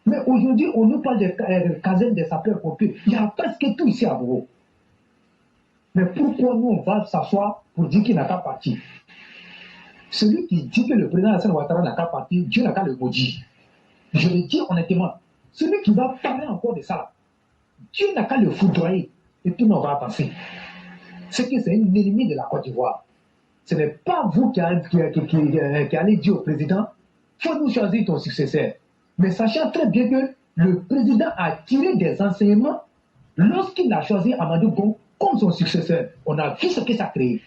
Mais aujourd'hui, on nous parle de casernes des sapeurs-pompiers. Il y a presque tout ici à Abobo. Mais pourquoi nous, on va s'asseoir pour dire qu'il n'a qu'à partir? Celui qui dit que le président Alassane Ouattara n'a qu'à partir, Dieu n'a qu'à le maudire. Je le dis honnêtement. Celui qui va parler encore de ça, Dieu n'a qu'à le foudroyer. Et tout le monde va avancer. C'est que c'est un ennemi de la Côte d'Ivoire. Ce n'est pas vous qui allez dire au président, il faut nous choisir ton successeur. Mais sachant très bien que le président a tiré des enseignements lorsqu'il a choisi Amadou Gon comme son successeur. On a vu ce que ça a créé.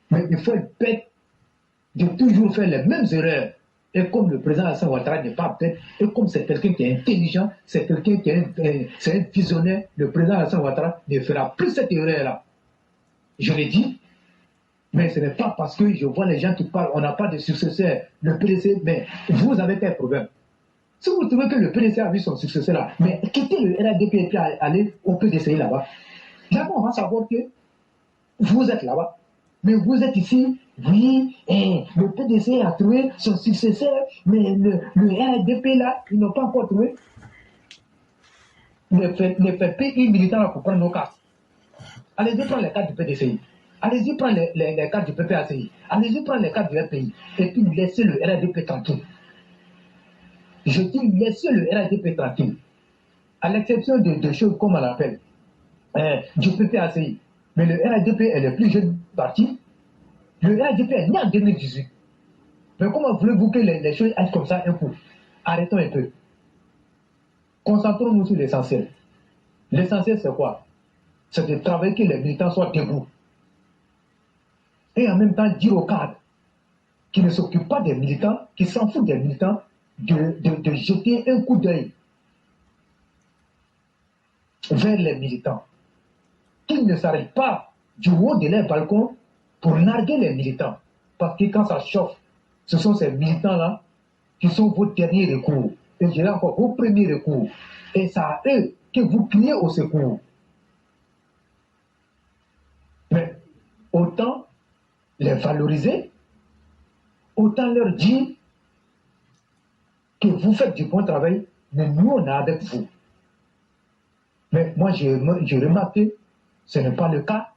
Mais il faut être bête de toujours faire les mêmes erreurs. Et comme le président Alassane Ouattara n'est pas bête, et comme c'est quelqu'un qui est intelligent, c'est quelqu'un qui est un visionnaire, le président Alassane Ouattara ne fera plus cette erreur-là. Je l'ai dit, mais ce n'est pas parce que je vois les gens qui parlent, on n'a pas de successeur, le PDC, mais vous avez quel problème? Si vous trouvez que le PDC a vu son successeur là, mais quittez le RADP et puis aller au PDC là-bas. Là-bas, on va savoir que vous êtes là-bas. Mais vous êtes ici, oui, et le PDC a trouvé son successeur, mais le RADP là, ils n'ont pas encore trouvé. Ne faites pas une militants là pour prendre nos cartes. Allez-y prendre les cartes du PDCI. Allez-y prendre les cartes du PPACI. Allez-y prendre les cartes du RPI. Et puis laissez le RADP tranquille. Je dis laissez le RADP tranquille. À l'exception de choses comme on l'appelle, du PPACI. Mais le RADP est le plus jeune parti. Le RADP est né en 2018. Mais comment voulez-vous que les choses aillent comme ça un coup? Arrêtons un peu. Concentrons-nous sur l'essentiel. L'essentiel, c'est quoi? C'est de travailler que les militants soient debout. Et en même temps, dire aux cadres qui ne s'occupent pas des militants, qui s'en foutent des militants, de jeter un coup d'œil vers les militants. Qu'ils ne s'arrêtent pas du haut de leur balcon pour narguer les militants. Parce que quand ça chauffe, ce sont ces militants-là qui sont vos derniers recours. Et je dirais encore vos premiers recours. Et c'est à eux que vous criez au secours. Mais autant les valoriser, autant leur dire que vous faites du bon travail, mais nous, on est avec vous. Mais moi, j'ai remarqué, ce n'est pas le cas.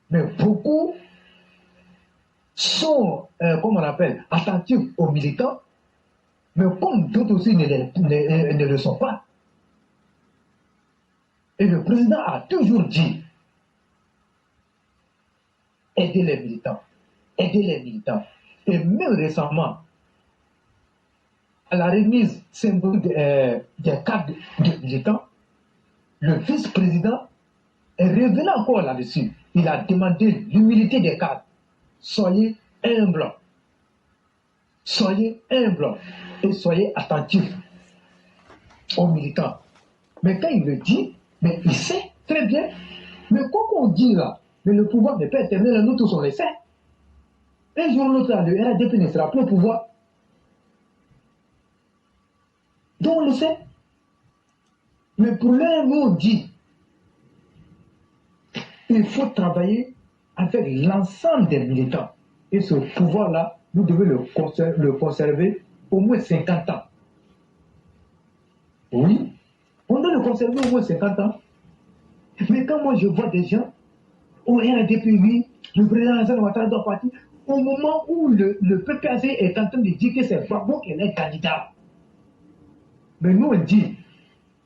Mais beaucoup sont, comme on appelle, attentifs aux militants, mais comme d'autres aussi ne le sont pas. Et le président a toujours dit, aidez les militants, aidez les militants. Et même récemment, à la remise symbolique des cartes de militants, le vice-président est revenu encore là-dessus. Il a demandé l'humilité des cadres. Soyez humbles. Soyez humbles et soyez attentifs aux militants. Mais quand il le dit, mais il sait très bien. Mais comme on dit là, mais le pouvoir n'est pas éternel, nous tous on le sait. Un jour ou l'autre, le RDP ne sera plus au pouvoir. Donc on le sait. Mais pour l'un, nous on dit, il faut travailler avec l'ensemble des militants. Et ce pouvoir-là, nous devons le conserver au moins 50 ans. Oui, on doit le conserver au moins 50 ans. Mais quand moi je vois des gens au RDP, oui, le président Hassan Ouattara doit partir, au moment où le PPAC est en train de dire que c'est Gbagbo qui est candidat. Mais nous on dit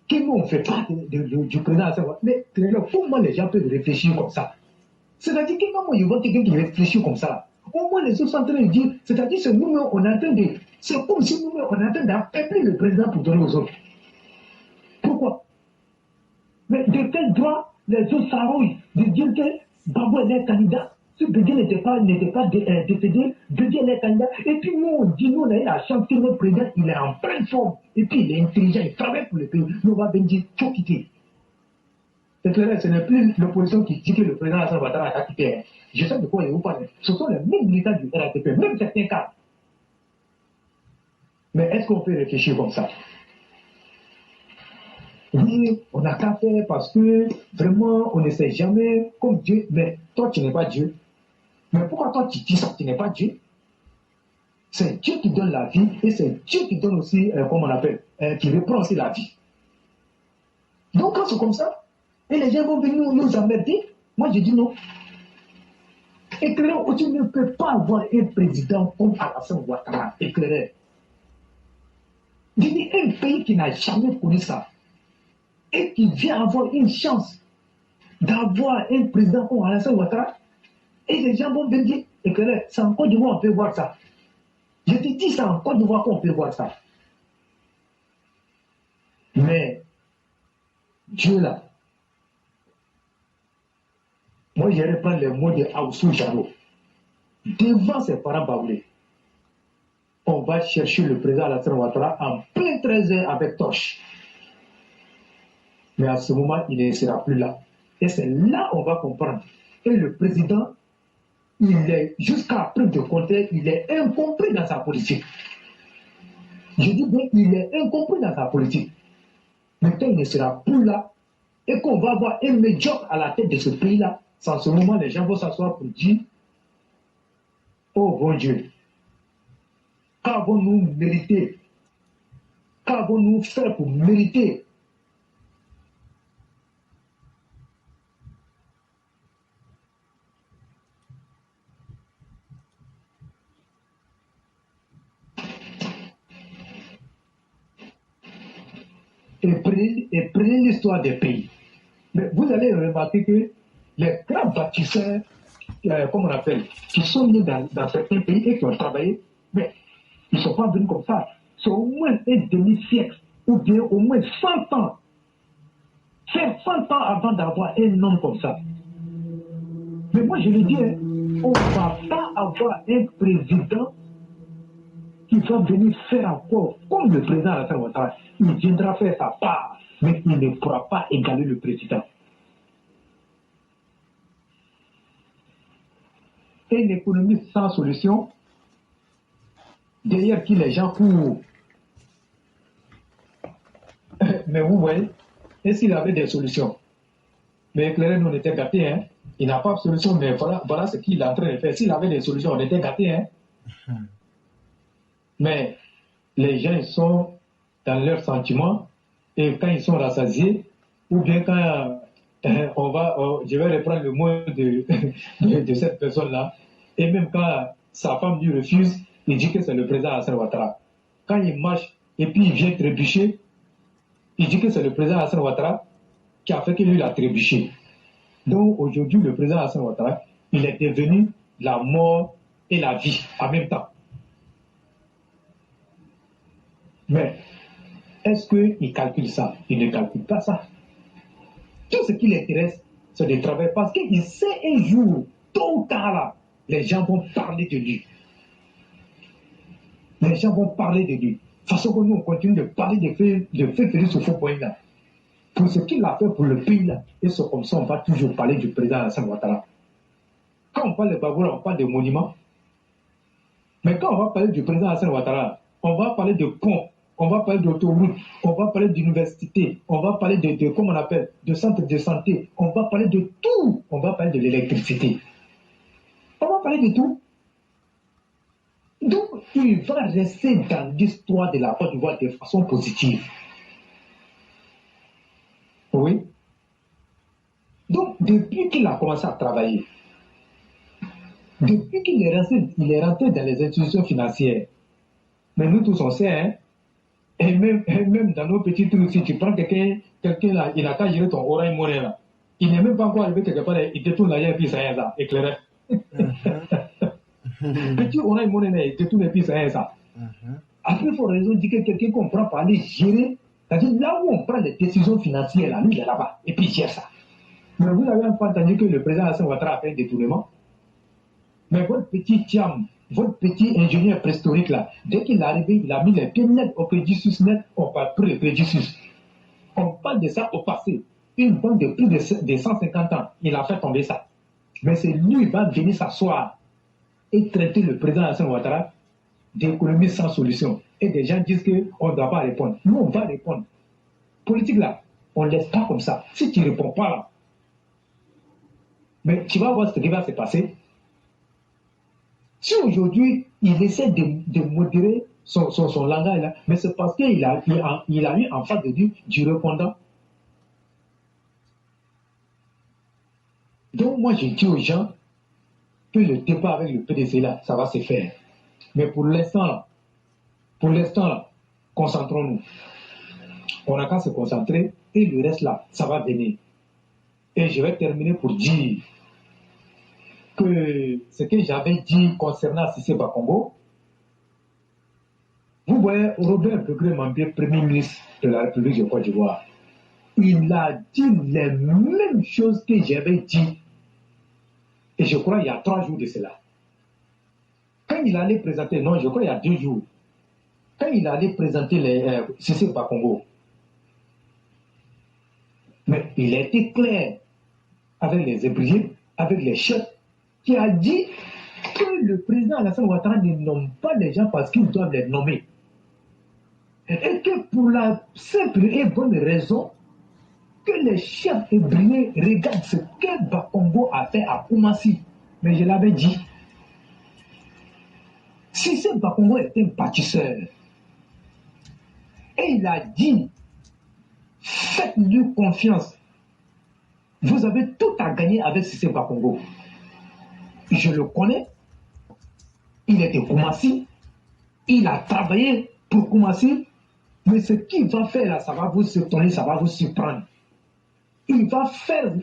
que nous on ne fait pas du président Hassan Ouattara. Mais comment les gens peuvent réfléchir comme ça? C'est-à-dire que quand moi je vois quelqu'un qui réfléchit comme ça, au moins les autres sont en train de dire, c'est-à-dire que nous on est en train de, c'est comme si nous on est en train d'appeler le président pour donner aux autres. Pourquoi? Mais de quel droit les autres s'arrogent de dire que Gbagbo est candidat? Si Bédié n'était pas décédé, Bédié est candidat. Et puis nous, on dit, nous, on a eu la chance que notre président, il est en pleine forme. Et puis il est intelligent, il travaille pour le pays. Nous, on va bien dire, faut quitter. C'est clair, ce n'est plus l'opposition qui dit que le président Hassan Ouattara a quitté. Je sais de quoi il vous parle. Ce sont les mêmes militants du RATP, même certains cas. Mais est-ce qu'on peut réfléchir comme ça? Oui, on n'a qu'à faire parce que vraiment, on ne sait jamais comme Dieu. Mais toi, tu n'es pas Dieu. Mais pourquoi toi, tu dis ça? Tu n'es pas Dieu. C'est Dieu qui donne la vie et c'est Dieu qui donne aussi, comment on appelle, qui reprend aussi la vie. Donc, quand c'est comme ça, et les gens vont venir nous emmerder, moi, je dis non. Éclaireur, tu ne peux pas avoir un président comme Alassane Ouattara, éclaireur. Je dis un pays qui n'a jamais connu ça. Et qui vient avoir une chance d'avoir un président comme Alassane Ouattara, et les gens vont venir dire, éclaireur, c'est en Côte d'Ivoire on peut voir ça. Je te dis, c'est en Côte d'Ivoire qu'on peut voir ça. Mais, Dieu là, moi je reprends les mots de Aoussou Jaro. Devant ses parents baoulés, on va chercher le président Alassane Ouattara en plein 13h avec torche. Mais à ce moment, il ne sera plus là. Et c'est là qu'on va comprendre. Et le président, il est, jusqu'à preuve de contraire, il est incompris dans sa politique. Je dis bien, il est incompris dans sa politique. Mais quand il ne sera plus là, et qu'on va avoir un médiocre à la tête de ce pays-là, c'est en ce moment les gens vont s'asseoir pour dire, oh bon Dieu, qu'avons-nous mérité? Qu'avons-nous fait pour mériter? Et prenez l'histoire des pays. Mais vous allez remarquer que les grands bâtisseurs, comme on appelle, qui sont nés dans certains pays et qui ont travaillé, mais ils ne sont pas venus comme ça. C'est au moins un demi-siècle, ou bien au moins 100 ans. Faire 100 ans avant d'avoir un homme comme ça. Mais moi je le dis, on ne va pas avoir un président qui va venir faire encore comme le président Alassane Ouattara. Il viendra faire sa part, mais il ne pourra pas égaler le président. Et une économie sans solution, derrière qui les gens courent. Mais vous voyez, et s'il avait des solutions? Mais éclairé, nous on était gâtés, hein. Il n'a pas de solution, mais voilà ce qu'il est en train de faire. S'il avait des solutions, on était gâtés, hein. Mais les gens sont dans leurs sentiments, et quand ils sont rassasiés, ou bien quand je vais reprendre le mot de cette personne-là, et même quand sa femme lui refuse, il dit que c'est le président Hassan Ouattara. Quand il marche et puis il vient trébucher, il dit que c'est le président Hassan Ouattara qui a fait que lui l'a trébuché. Donc aujourd'hui, le président Hassan Ouattara, il est devenu la mort et la vie en même temps. Mais est-ce qu'il calcule ça? Il ne calcule pas ça. Tout ce qui l'intéresse, c'est de travailler parce qu'il sait un jour, tôt ou tard, là, les gens vont parler de lui. Les gens vont parler de lui. De toute façon, que nous, on continue de parler de Félix Houphouët-Boigny là. Pour ce qu'il a fait pour le pays là. Et c'est comme ça, on va toujours parler du président Alassane Ouattara. Quand on parle de Bagoura, on parle de monuments. Mais quand on va parler du président Alassane Ouattara, on va parler de ponts, on va parler d'autoroutes, on va parler d'universités, on va parler de comment on appelle, de centres de santé, on va parler de tout. On va parler de l'électricité. On va parler de tout. Donc, il va rester dans l'histoire de la Côte d'Ivoire de façon positive. Oui. Donc, depuis qu'il a commencé à travailler, depuis qu'il est rentré dans les institutions financières, mais nous tous on sait, hein, et même dans nos petits trucs, si tu prends quelqu'un là, il a qu'à gérer ton Orange Money là, il n'est même pas encore arrivé quelque part, il détourne l'argent et puis ça y est, ça, éclairé. Petit Orange Money là, il détourne et puis ça y est, ça. Après, il faut raison dire que quelqu'un qu'on prend pour aller gérer, c'est-à-dire là où on prend les décisions financières, là, lui il est là-bas, et puis il gère ça. Mais vous avez pas entendu que le président Alassane Ouattara a fait un détournement? Mais votre petit Thiam, votre petit ingénieur préhistorique là, dès qu'il est arrivé, il a mis les pieds nets au Crédit Suisse net, on parle plus de Crédit Suisse. On parle de ça au passé. Une banque de plus de 150 ans, il a fait tomber ça. Mais c'est lui qui va venir s'asseoir et traiter le président Alassane Ouattara d'économie sans solution. Et des gens disent qu'on ne doit pas répondre. Nous, on va répondre. Politique là, on ne laisse pas comme ça. Si tu ne réponds pas là, mais tu vas voir ce qui va se passer. Si aujourd'hui, il essaie de modérer son langage, là, mais c'est parce qu'il a eu en face de lui du répondant. Donc moi, je dis aux gens que le débat avec le PDC, là, ça va se faire. Mais pour l'instant, là, concentrons-nous. On n'a qu'à se concentrer et le reste, là, ça va venir. Et je vais terminer pour dire que ce que j'avais dit concernant Cissé Bakongo, vous voyez Robert Begré-Mambie, Premier ministre de la République de Côte d'Ivoire, il a dit les mêmes choses que j'avais dit, et je crois il y a 3 jours de cela. Quand il allait présenter, non, je crois il y a 2 jours, quand il allait présenter Cissé Bakongo, mais il a été clair avec les ébriers, avec les chefs, qui a dit que le président Alassane Ouattara ne nomme pas les gens parce qu'ils doivent les nommer. Et que pour la simple et bonne raison que les chefs ébriers regardent ce que Bakongo a fait à Koumassi. Mais je l'avais dit. Si ce Bakongo est un bâtisseur, et il a dit, faites-lui confiance. Vous avez tout à gagner avec Cissé Bakongo. Je le connais. Il était Koumassi. Il a travaillé pour Koumassi. Mais ce qu'il va faire là, ça va vous surprendre, ça va vous surprendre. Il va faire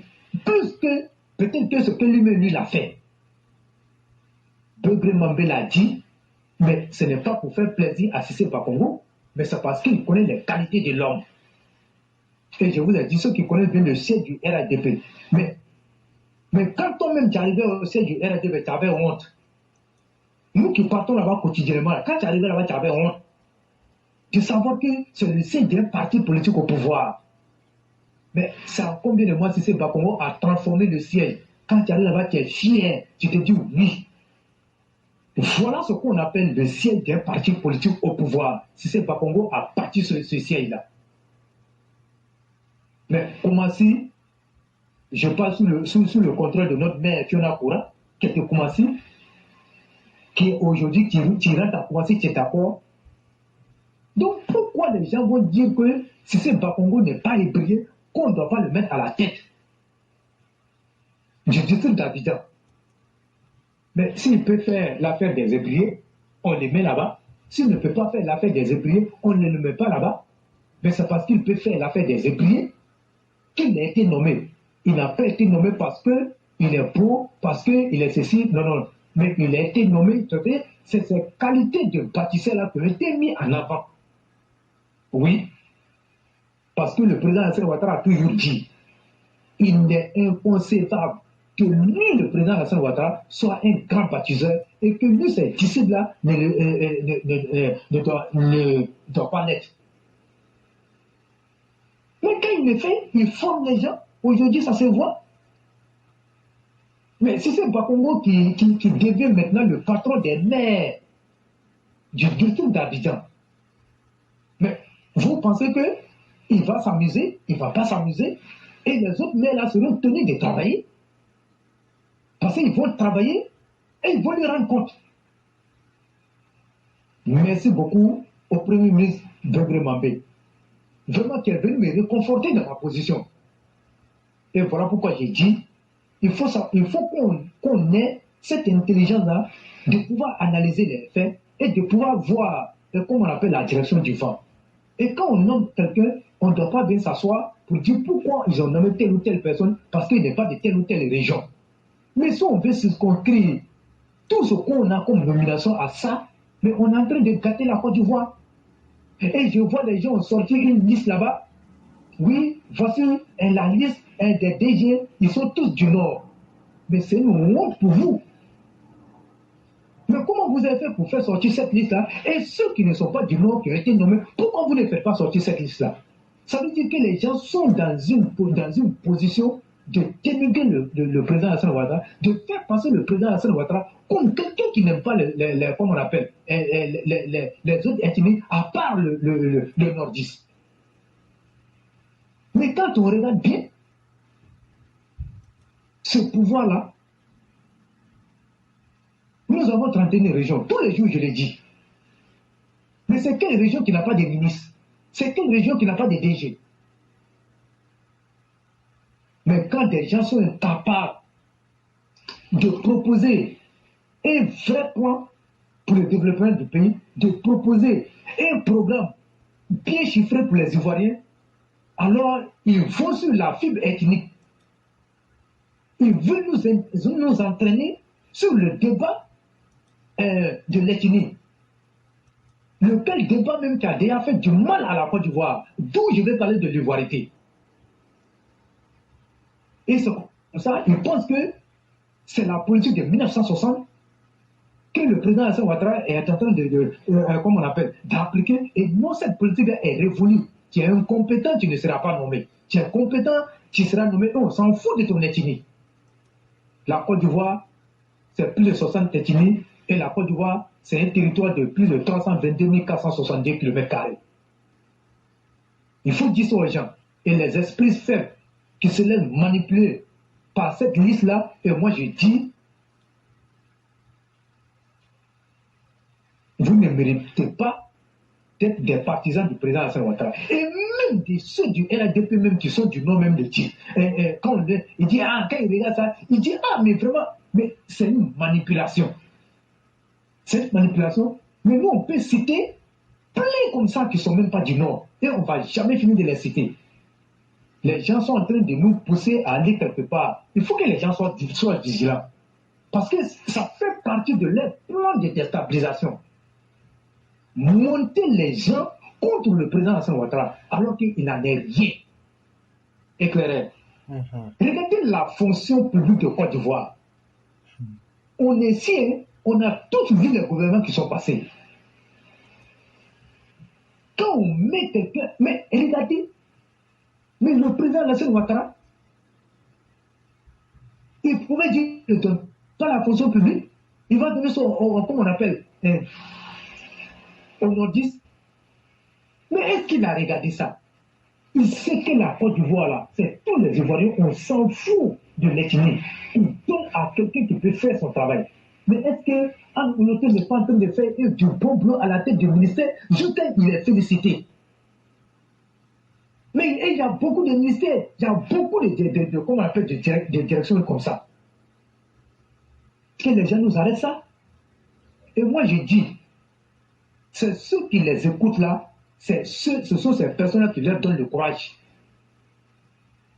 plus que peut-être que ce que lui-même lui l'a fait. Begré-Mambie l'a dit, mais ce n'est pas pour faire plaisir à Cissé Bakongo, mais c'est parce qu'il connaît les qualités de l'homme. Et je vous ai dit, ceux qui connaissent bien le siège du RADP. Mais quand toi-même tu arrivais au siège du RADP, tu avais honte. Nous qui partons là-bas quotidiennement, quand tu arrivais là-bas, tu avais honte. De savoir que c'est le siège d'un parti politique au pouvoir. Mais ça, combien de mois Cissé Bakongo a transformé le siège? Quand tu arrives là-bas, tu es fier, tu te dis oui. Voilà ce qu'on appelle le siège d'un parti politique au pouvoir. Cissé Bakongo a parti sur ce siège-là. Mais Koumassi, je passe sous le contrôle de notre mère Fiona Koura, qui était Koumassi, qui aujourd'hui, qui rentre à Koumassi, tu es d'accord? Donc pourquoi les gens vont dire que Cissé Bakongo n'est pas hébreu, qu'on ne doit pas le mettre à la tête du district d'Abidjan? Mais s'il peut faire l'affaire des hébreux, on les met là-bas. S'il ne peut pas faire l'affaire des hébreux, on ne le met pas là-bas. Mais c'est parce qu'il peut faire l'affaire des hébreux qu'il a été nommé. Il n'a pas été nommé parce qu'il est pro, parce qu'il est ceci, non, non. Mais il a été nommé, c'est ses qualités de bâtisseur-là qui ont été mises en avant. Oui, parce que le président Alassane Ouattara a toujours dit, il n'est inconcevable que lui, le président Alassane Ouattara, soit un grand bâtisseur et que lui, ces disciples-là ne doivent pas l'être. Mais quand il le fait, il forme les gens. Aujourd'hui, ça se voit. Mais si c'est Bakongo qui devient maintenant le patron des maires du district d'Abidjan, mais vous pensez qu'il va s'amuser, il ne va pas s'amuser, et les autres maires là seront tenus de travailler. Parce qu'ils vont travailler et ils vont lui rendre compte. Merci beaucoup au Premier ministre Begré Mambé. Vraiment, qui est venu me réconforter dans ma position. Et voilà pourquoi j'ai dit, il faut qu'on ait cette intelligence-là de pouvoir analyser les faits et de pouvoir voir, comme on appelle, la direction du vent. Et quand on nomme quelqu'un, on ne doit pas bien s'asseoir pour dire pourquoi ils ont nommé telle ou telle personne parce qu'il n'est pas de telle ou telle région. Mais si on veut circonscrire tout ce qu'on a comme nomination à ça, mais on est en train de gâter la Côte d'Ivoire. Et je vois les gens sortir une liste là-bas. Oui, voici la liste des DG, ils sont tous du Nord. Mais c'est une honte pour vous. Mais comment vous avez fait pour faire sortir cette liste-là? Et ceux qui ne sont pas du Nord, qui ont été nommés, pourquoi vous ne faites pas sortir cette liste-là? Ça veut dire que les gens sont dans une position de dénigrer le président Alassane Ouattara, de faire passer le président Alassane Ouattara comme quelqu'un qui n'aime pas comment on appelle, les autres ethnies, à part le nordiste. Mais quand on regarde bien, ce pouvoir-là, nous avons 31 régions. Tous les jours, je l'ai dit. Mais c'est quelle région qui n'a pas de ministre? C'est quelle région qui n'a pas de DG? Mais quand des gens sont incapables de proposer un vrai plan pour le développement du pays, de proposer un programme bien chiffré pour les Ivoiriens, alors ils vont sur la fibre ethnique. Ils veulent nous entraîner sur le débat de l'ethnie. Lequel débat même qui a déjà fait du mal à la Côte d'Ivoire, d'où je vais parler de l'ivoirité. Et c'est comme ça, ils pensent que c'est la politique de 1960 que le président Alassane Ouattara est en train comment on appelle, d'appliquer. Et non, cette politique est révolue. Tu es incompétent, tu ne seras pas nommé. Tu es compétent, tu seras nommé. On s'en fout de ton ethnie. La Côte d'Ivoire, c'est plus de 60 ethnies. Et la Côte d'Ivoire, c'est un territoire de plus de 322 462 km². Il faut dire ça aux gens. Et les esprits faibles qui se laissent manipuler par cette liste-là, et moi je dis, vous ne méritez pas d'être des partisans du président Alassane Ouattara. Et même ceux du LADP même qui sont du nom même de Tchit. Quand il dit, ah, quand il regarde ça, il dit, ah, mais vraiment, mais c'est une manipulation. Cette manipulation, mais nous on peut citer plein comme ça qui ne sont même pas du Nord. Et on ne va jamais finir de les citer. Les gens sont en train de nous pousser à aller quelque part. Il faut que les gens soient vigilants. Parce que ça fait partie de leur plan de déstabilisation. Monter les gens contre le président Alassane Ouattara alors qu'il n'en est rien. Éclairé. Regardez la fonction publique de Côte d'Ivoire. On est ici, on a tous vu les gouvernements qui sont passés. Quand on met quelqu'un, mais regardez, mais le président Alassane Ouattara, il pourrait dire qu'il ne donne pas la fonction publique, il va donner son, comment on appelle, au nordiste. Mais est-ce qu'il a regardé ça? Il sait que la Côte d'Ivoire, là, c'est tous les Ivoiriens, on s'en fout de l'ethnie. Il donne à quelqu'un qui peut faire son travail. Mais est-ce que Anne n'est pas en train de faire du bon boulot à la tête du ministère? Je t'ai il est félicité. Mais il y a beaucoup de ministères, il y a beaucoup comment on appelle, de directions comme ça. Que les gens nous arrêtent ça. Et moi, je dis, c'est ceux qui les écoutent là, ce sont ces personnes-là qui leur donnent le courage.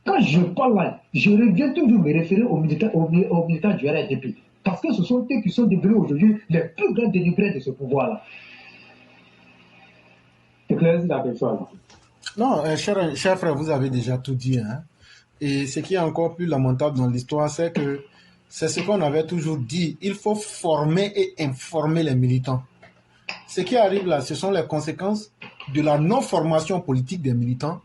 Quand je parle là, je reviens toujours me référer aux militants du RHDP. Parce que ce sont eux qui sont devenus aujourd'hui les plus grands délibérés de ce pouvoir-là. C'est clair, c'est la question. Non, cher frère, vous avez déjà tout dit. Hein? Et ce qui est encore plus lamentable dans l'histoire, c'est que c'est ce qu'on avait toujours dit. Il faut former et informer les militants. Ce qui arrive là, ce sont les conséquences de la non-formation politique des militants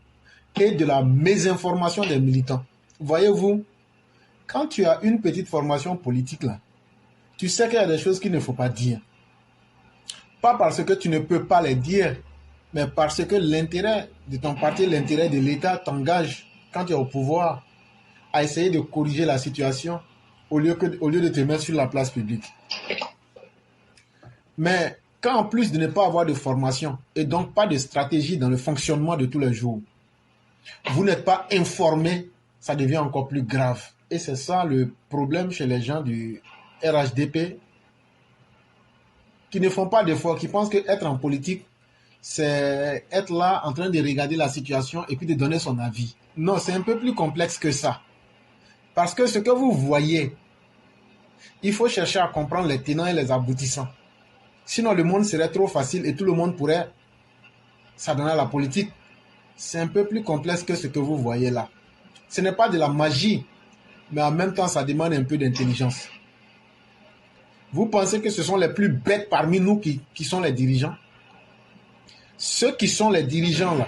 et de la mésinformation des militants. Voyez-vous, quand tu as une petite formation politique là, tu sais qu'il y a des choses qu'il ne faut pas dire. Pas parce que tu ne peux pas les dire, mais parce que l'intérêt de ton parti, l'intérêt de l'État t'engage, quand tu es au pouvoir, à essayer de corriger la situation au lieu de te mettre sur la place publique. Mais quand en plus de ne pas avoir de formation et donc pas de stratégie dans le fonctionnement de tous les jours, vous n'êtes pas informé, ça devient encore plus grave. Et c'est ça le problème chez les gens du RHDP qui ne font pas d'efforts, qui pensent qu'être en politique, c'est être là en train de regarder la situation et puis de donner son avis. Non, c'est un peu plus complexe que ça. Parce que ce que vous voyez, il faut chercher à comprendre les tenants et les aboutissants. Sinon, le monde serait trop facile et tout le monde pourrait s'adonner à la politique. C'est un peu plus complexe que ce que vous voyez là. Ce n'est pas de la magie, mais en même temps, ça demande un peu d'intelligence. Vous pensez que ce sont les plus bêtes parmi nous qui sont les dirigeants? Ceux qui sont les dirigeants là,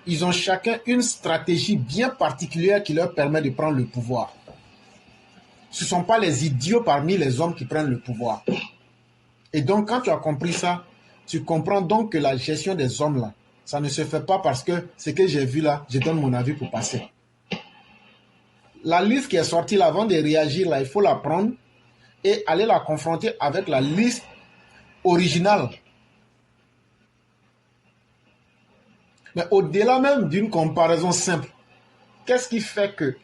ils ont chacun une stratégie bien particulière qui leur permet de prendre le pouvoir. Ce ne sont pas les idiots parmi les hommes qui prennent le pouvoir. Et donc, quand tu as compris ça, tu comprends donc que la gestion des hommes là, ça ne se fait pas parce que ce que j'ai vu là, je donne mon avis pour passer. La liste qui est sortie là, avant de réagir là, il faut la prendre et aller la confronter avec la liste originale. Mais au-delà même d'une comparaison simple, qu'est-ce qui fait que,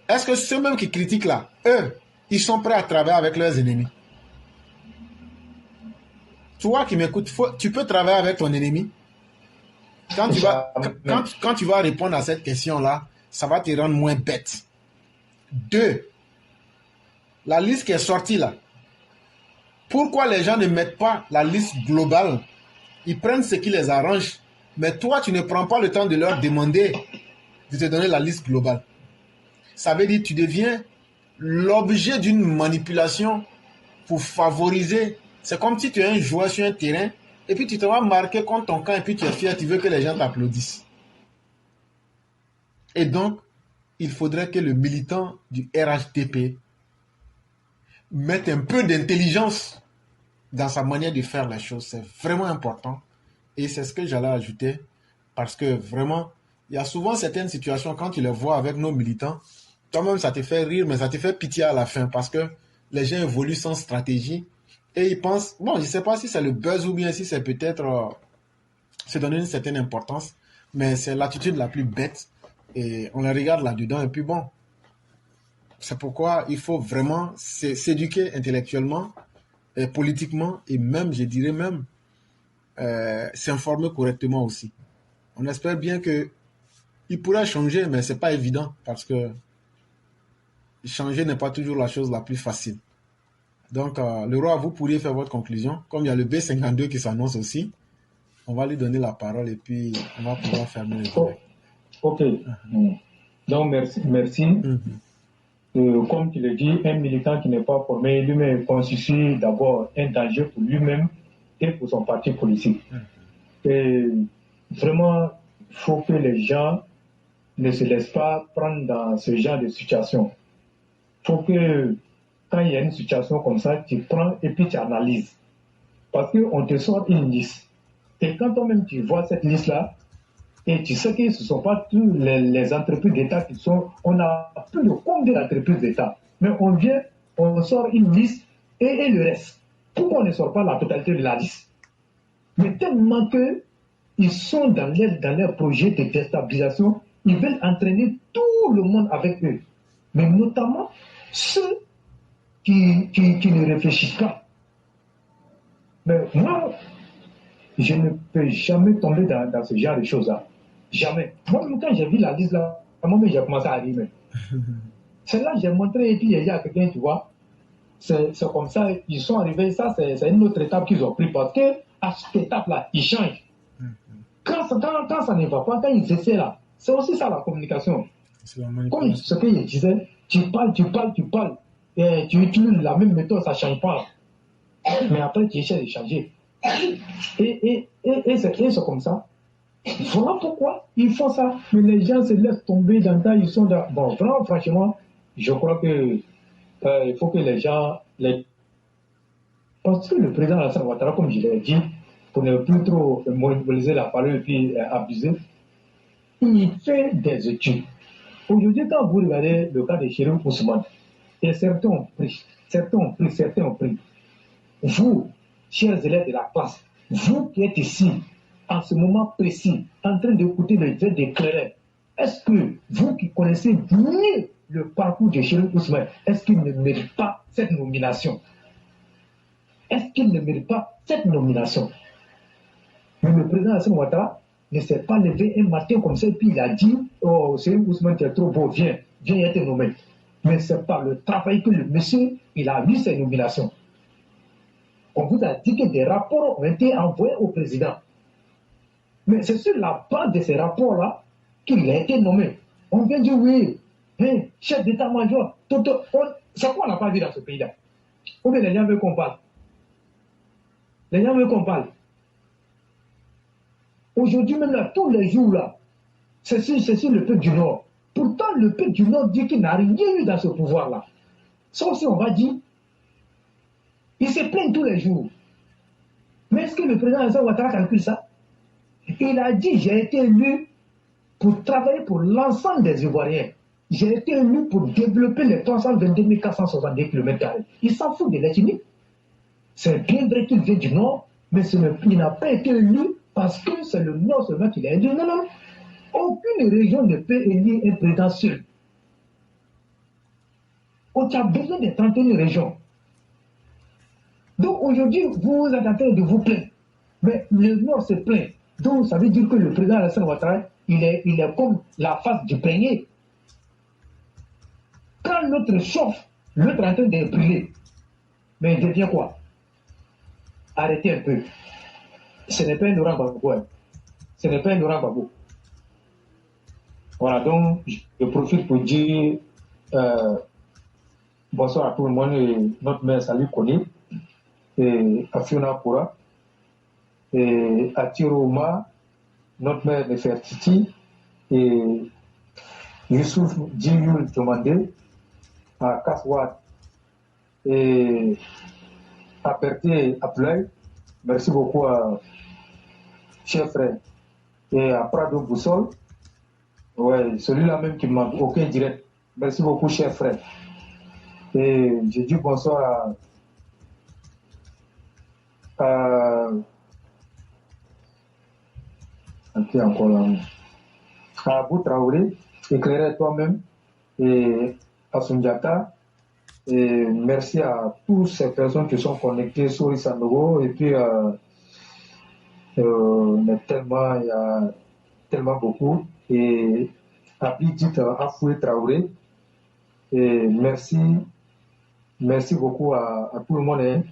est-ce que ceux mêmes qui critiquent là, eux, ils sont prêts à travailler avec leurs ennemis? Toi qui m'écoutes, tu peux travailler avec ton ennemi? Quand tu vas répondre à cette question-là, ça va te rendre moins bête. 2, la liste qui est sortie là. Pourquoi les gens ne mettent pas la liste globale? Ils prennent ce qui les arrange. Mais toi, tu ne prends pas le temps de leur demander de te donner la liste globale. Ça veut dire que tu deviens l'objet d'une manipulation pour favoriser. C'est comme si tu es un joueur sur un terrain et puis tu te vas marquer contre ton camp et puis tu es fier, tu veux que les gens t'applaudissent. Et donc, il faudrait que le militant du RHDP mette un peu d'intelligence dans sa manière de faire les choses. C'est vraiment important. Et c'est ce que j'allais ajouter. Parce que vraiment, il y a souvent certaines situations, quand tu les vois avec nos militants, toi-même, ça te fait rire, mais ça te fait pitié à la fin. Parce que les gens évoluent sans stratégie. Et ils pensent, bon, je ne sais pas si c'est le buzz ou bien si c'est peut-être se donner une certaine importance. Mais c'est l'attitude la plus bête. Et on les regarde là-dedans. Et puis bon, c'est pourquoi il faut vraiment s'éduquer intellectuellement, et politiquement, et même, je dirais même, s'informer correctement aussi. On espère bien qu'il pourrait changer, mais ce n'est pas évident parce que changer n'est pas toujours la chose la plus facile. Donc, le roi, vous pourriez faire votre conclusion. Comme il y a le B52 qui s'annonce aussi, on va lui donner la parole et puis on va pouvoir fermer le direct. Ok. Donc, merci. Comme tu le dis, un militant qui n'est pas formé lui-même constitue d'abord un danger pour lui-même et pour son parti politique. Et vraiment, il faut que les gens ne se laissent pas prendre dans ce genre de situation. Il faut que quand il y a une situation comme ça, tu prends et puis tu analyses. Parce qu'on te sort une liste. Et quand toi-même tu vois cette liste-là, et tu sais que ce ne sont pas toutes les entreprises d'État qui sont... On a plus de combien d'entreprises d'État. Mais on vient, on sort une liste et le reste. Pourquoi on ne sort pas la totalité de la liste? Mais tellement qu'ils sont dans leur projet de déstabilisation, ils veulent entraîner tout le monde avec eux. Mais notamment ceux qui ne réfléchissent pas. Mais moi, je ne peux jamais tomber dans ce genre de choses-là. Jamais. Moi, quand j'ai vu la liste là, à un moment, j'ai commencé à rire. Celle-là, j'ai montré et puis il y a quelqu'un, tu vois. C'est comme ça, ils sont arrivés, ça, c'est une autre étape qu'ils ont pris parce que à cette étape-là, ils changent. Quand ça ne va pas, quand ils essaient là, c'est aussi ça la communication. Comme ce que je disais, tu parles, et tu utilises la même méthode, ça ne change pas. Mais après, tu essaies de changer. Et c'est comme ça. Voilà pourquoi ils font ça. Mais les gens se laissent tomber dans ça, ils sont dans... Bon, vraiment, franchement, je crois que il faut que les gens... Parce que le président Alassane Ouattara, comme je l'ai dit, pour ne plus trop monopoliser la parole et puis abuser, il fait des études. Aujourd'hui, quand vous regardez le cas de Chérif Ousmane, et certains ont pris. Vous, chers élèves de la classe, vous qui êtes ici, en ce moment précis, en train d'écouter le fait d'éclairer, est-ce que vous qui connaissez mieux le parcours de Chérif Ousmane, est-ce qu'il ne mérite pas cette nomination? Est-ce qu'il ne mérite pas cette nomination? Mais le président Alassane Ouattara ne s'est pas levé un matin comme ça et puis il a dit « Oh, Chérif Ousmane, tu es trop beau, viens être nommé. » Mais c'est par le travail que le monsieur, il a eu ses nominations. On vous a dit que des rapports ont été envoyés au président. Mais c'est sur la base de ces rapports-là qu'il a été nommé. On vient dire oui, hein, chef d'état-major, c'est quoi on n'a pas vu dans ce pays-là? Ou bien les gens veulent qu'on parle. Les gens veulent qu'on parle. Aujourd'hui, même là, tous les jours, là, c'est sur le peuple du Nord. Pourtant, le peuple du Nord dit qu'il n'a rien eu dans ce pouvoir-là. Ça aussi, on va dire, il se plaint tous les jours. Mais est-ce que le président Alassane Ouattara calcule ça? Il a dit, j'ai été élu pour travailler pour l'ensemble des Ivoiriens. J'ai été élu pour développer les 322 462 km². Il s'en fout de l'ethnie. C'est bien vrai qu'il vient du Nord, mais il n'a pas été élu parce que c'est le Nord seulement qui l'a élu. Non, non. Aucune région ne peut élire un président seul. On a besoin de 31 régions. Donc aujourd'hui, vous êtes en train de vous plaindre. Mais le Nord se plaint. Donc ça veut dire que le président Alassane Ouattara, il est comme la face du beignet. Quand l'autre chauffe, l'autre est en train de brûler. Mais il devient quoi? Arrêtez un peu. Ce n'est pas un Laurent Gbagbo. Ce n'est pas un Laurent Gbagbo. Voilà, donc je profite pour dire bonsoir à tout le monde et notre mère Salih Kone et à Fiona Koura et à Tiroma, notre mère Nefertiti et Youssouf Djiyul Jomande, à Kaswad et à Perté Aplay. Merci beaucoup à chef frère et à Prado Boussol. Ouais, celui-là même qui m'a aucun direct. Merci beaucoup, cher frère. Et je dis bonsoir à qui encore là? À Abou Traoré, éclairez toi-même, et à Sundiata. Et merci à toutes ces personnes qui sont connectées sur Isanogo. Et puis, il y a tellement beaucoup. Et Abidit Afoué Traoré. Et merci beaucoup à tout le monde. Hein.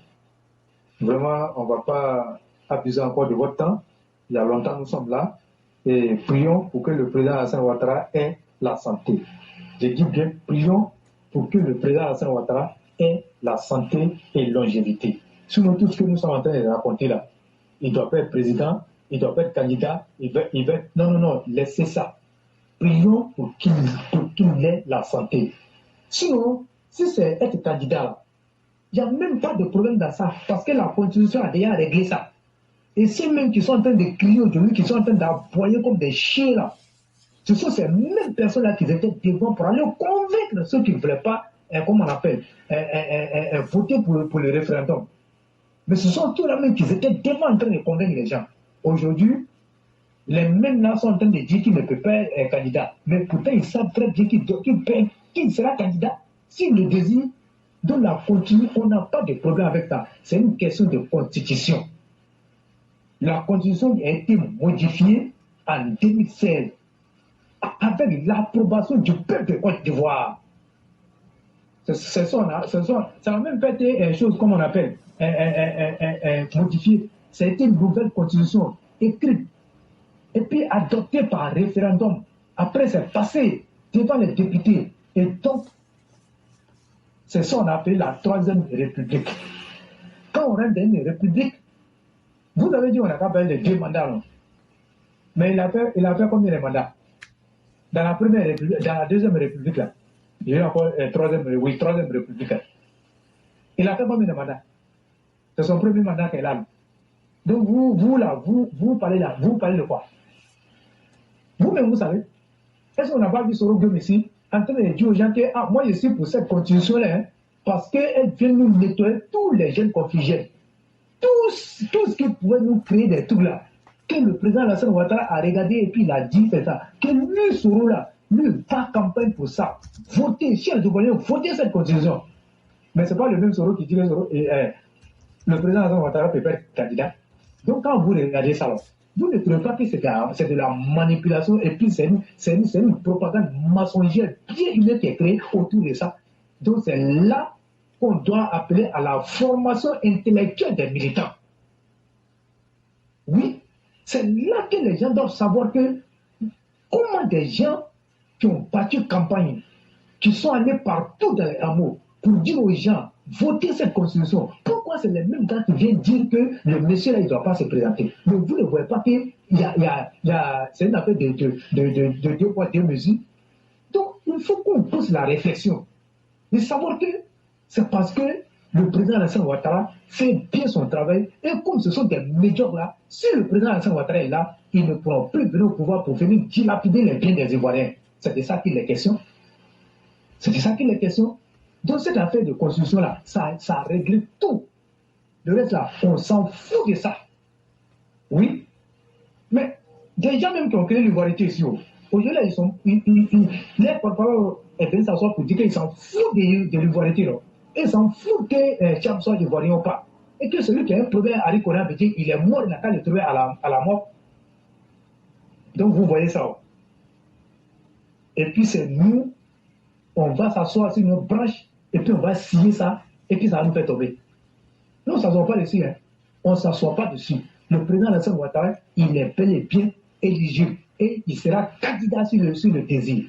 Vraiment, on ne va pas abuser encore de votre temps. Il y a longtemps, nous sommes là. Et prions pour que le président Alassane Ouattara ait la santé. Je dis bien, prions pour que le président Alassane Ouattara ait la santé et longévité. Sinon, tout ce que nous sommes en train de raconter là, il ne doit pas être président, il ne doit pas être candidat, il va... Non, laissez ça. Prions pour qu'il ait la santé. Sinon, si c'est être candidat là, il n'y a même pas de problème dans ça, parce que la Constitution a déjà réglé ça. Et ceux même qui sont en train de crier aujourd'hui, qui sont en train d'aboyer comme des chiens là, ce sont ces mêmes personnes-là qui étaient devant pour aller convaincre ceux qui ne voulaient pas comment on appelle, voter pour le référendum. Mais ce sont tous là même qui étaient devant en train de convaincre les gens. Aujourd'hui, les mêmes là sont en train de dire qu'il ne peut pas être candidat. Mais pourtant, ils savent très bien qu'il sera candidat s'il le désire. Donc la continue, on n'a pas de problème avec ça. C'est une question de constitution. La constitution a été modifiée en 2016 avec l'approbation du peuple de Côte d'Ivoire. Ça n'a même pas été une chose comme on appelle modifiée. Ça a été une nouvelle constitution écrite et puis adoptée par référendum. Après, c'est passé devant les députés. Et donc, c'est ça qu'on a appelé la Troisième République. Quand on rentre dans une république, vous avez dit on a appelé les 2 mandats, non? Mais il a fait combien de mandats? Dans la Deuxième République, là, il y a encore Troisième République. Là. Il a fait combien de mandats? C'est son premier mandat qu'elle a. Donc vous parlez de quoi? Vous-même, vous savez. Est-ce qu'on n'a pas vu Soro Guem ici en train de dire aux gens que moi je suis pour cette constitution-là, hein, parce qu'elle vient nous nettoyer tous les jeunes confugiens. Tout ce qui pouvait nous créer des trucs là. Que le président Alassane Ouattara a regardé et puis il a dit c'est ça. Que lui, Soro là, lui, pas campagne pour ça. Votez, chers Ivoiriens, votez cette constitution. Mais ce n'est pas le même Soro qui dit que le président Alassane Ouattara peut pas être candidat. Donc quand vous regardez ça, vous ne trouvez pas que c'est de la manipulation et puis c'est une propagande mensongère bien humaine qui est créée autour de ça. Donc c'est là qu'on doit appeler à la formation intellectuelle des militants. Oui, c'est là que les gens doivent savoir que comment des gens qui ont battu campagne, qui sont allés partout dans les hameaux pour dire aux gens, votez cette constitution. Pourquoi c'est les mêmes gens qui viennent dire que le monsieur là, il ne doit pas se présenter? Mais vous ne voyez pas qu'il c'est une affaire de 2 poids, 2 mesures. Donc, il faut qu'on pousse la réflexion. De savoir que c'est parce que le président Alassane Ouattara fait bien son travail. Et comme ce sont des médiocres là, si le président Alassane Ouattara est là, ils ne pourront plus venir au pouvoir pour venir dilapider les biens des Ivoiriens. C'est de ça qu'il est question. C'est de ça qu'il est question. Donc cette affaire de constitution là, ça règle tout. Le reste là, on s'en fout de ça. Oui. Mais des gens même qui ont créé l'ivoirité ici, aujourd'hui les porte-parole est venu s'asseoir pour dire qu'ils s'en foutent de l'ivoirité. Ils s'en foutent que Tcham soit ivoirien ou pas. Et que celui qui a un problème à Rikonan veut dire qu'il est mort, il n'a qu'à le trouver à la mort. Donc vous voyez ça. Et puis c'est nous, on va s'asseoir sur notre branche, et puis on va scier ça, et puis ça va nous faire tomber. Nous, on ne s'assoit pas dessus. Hein. On ne s'assoit pas dessus. Le président Alassane Ouattara, il est bel et bien éligible, et il sera candidat sur le désir.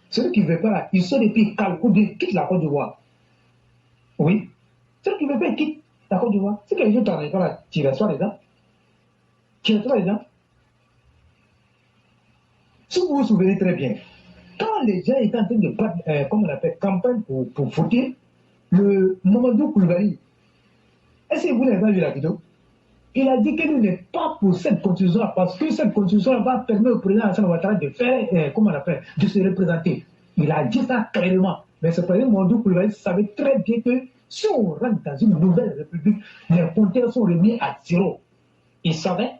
Celui qui ne veut pas, là, il sort et puis il cale, ou bien quitte la Côte d'Ivoire. Oui. Celui qui ne veut pas, il quitte la Côte d'Ivoire. C'est que les gens t'en pas là, tu reçois les dents. Tu reçois les dents. Si vous vous souvenez très bien, quand les gens étaient en train de battre, comme on appelle, campagne pour voter, le Mamadou Koulibaly, est-ce que vous n'avez pas vu la vidéo? Il a dit qu'il n'est pas pour cette constitution parce que cette constitution va permettre au président Alassane Ouattara de faire, comment on appelle, de se représenter. Il a dit ça clairement. Mais ce président Mamadou Koulibaly savait très bien que si on rentre dans une nouvelle république, les compteurs sont remis à 0. Il savait.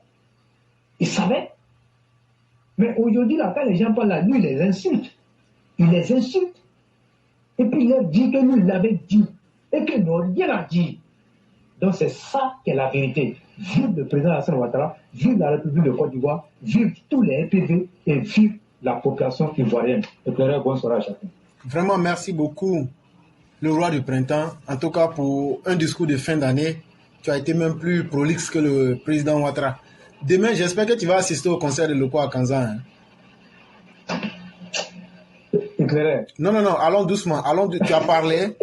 Mais aujourd'hui, là, quand les gens parlent là, lui, il les insulte. Et puis il leur dit que lui, il l'avait dit. Et qu'ils n'ont rien à dire. Donc c'est ça qui est la vérité. Vive le président Alassane Ouattara, vive la République de Côte d'Ivoire, vive tous les EPV et vive la population ivoirienne. Bonsoir à chacun. Vraiment, merci beaucoup, le roi du printemps. En tout cas, pour un discours de fin d'année, tu as été même plus prolixe que le président Ouattara. Demain, j'espère que tu vas assister au concert de Loko à Kanzan. Hein. Éclairé. Non, allons doucement. Tu as parlé.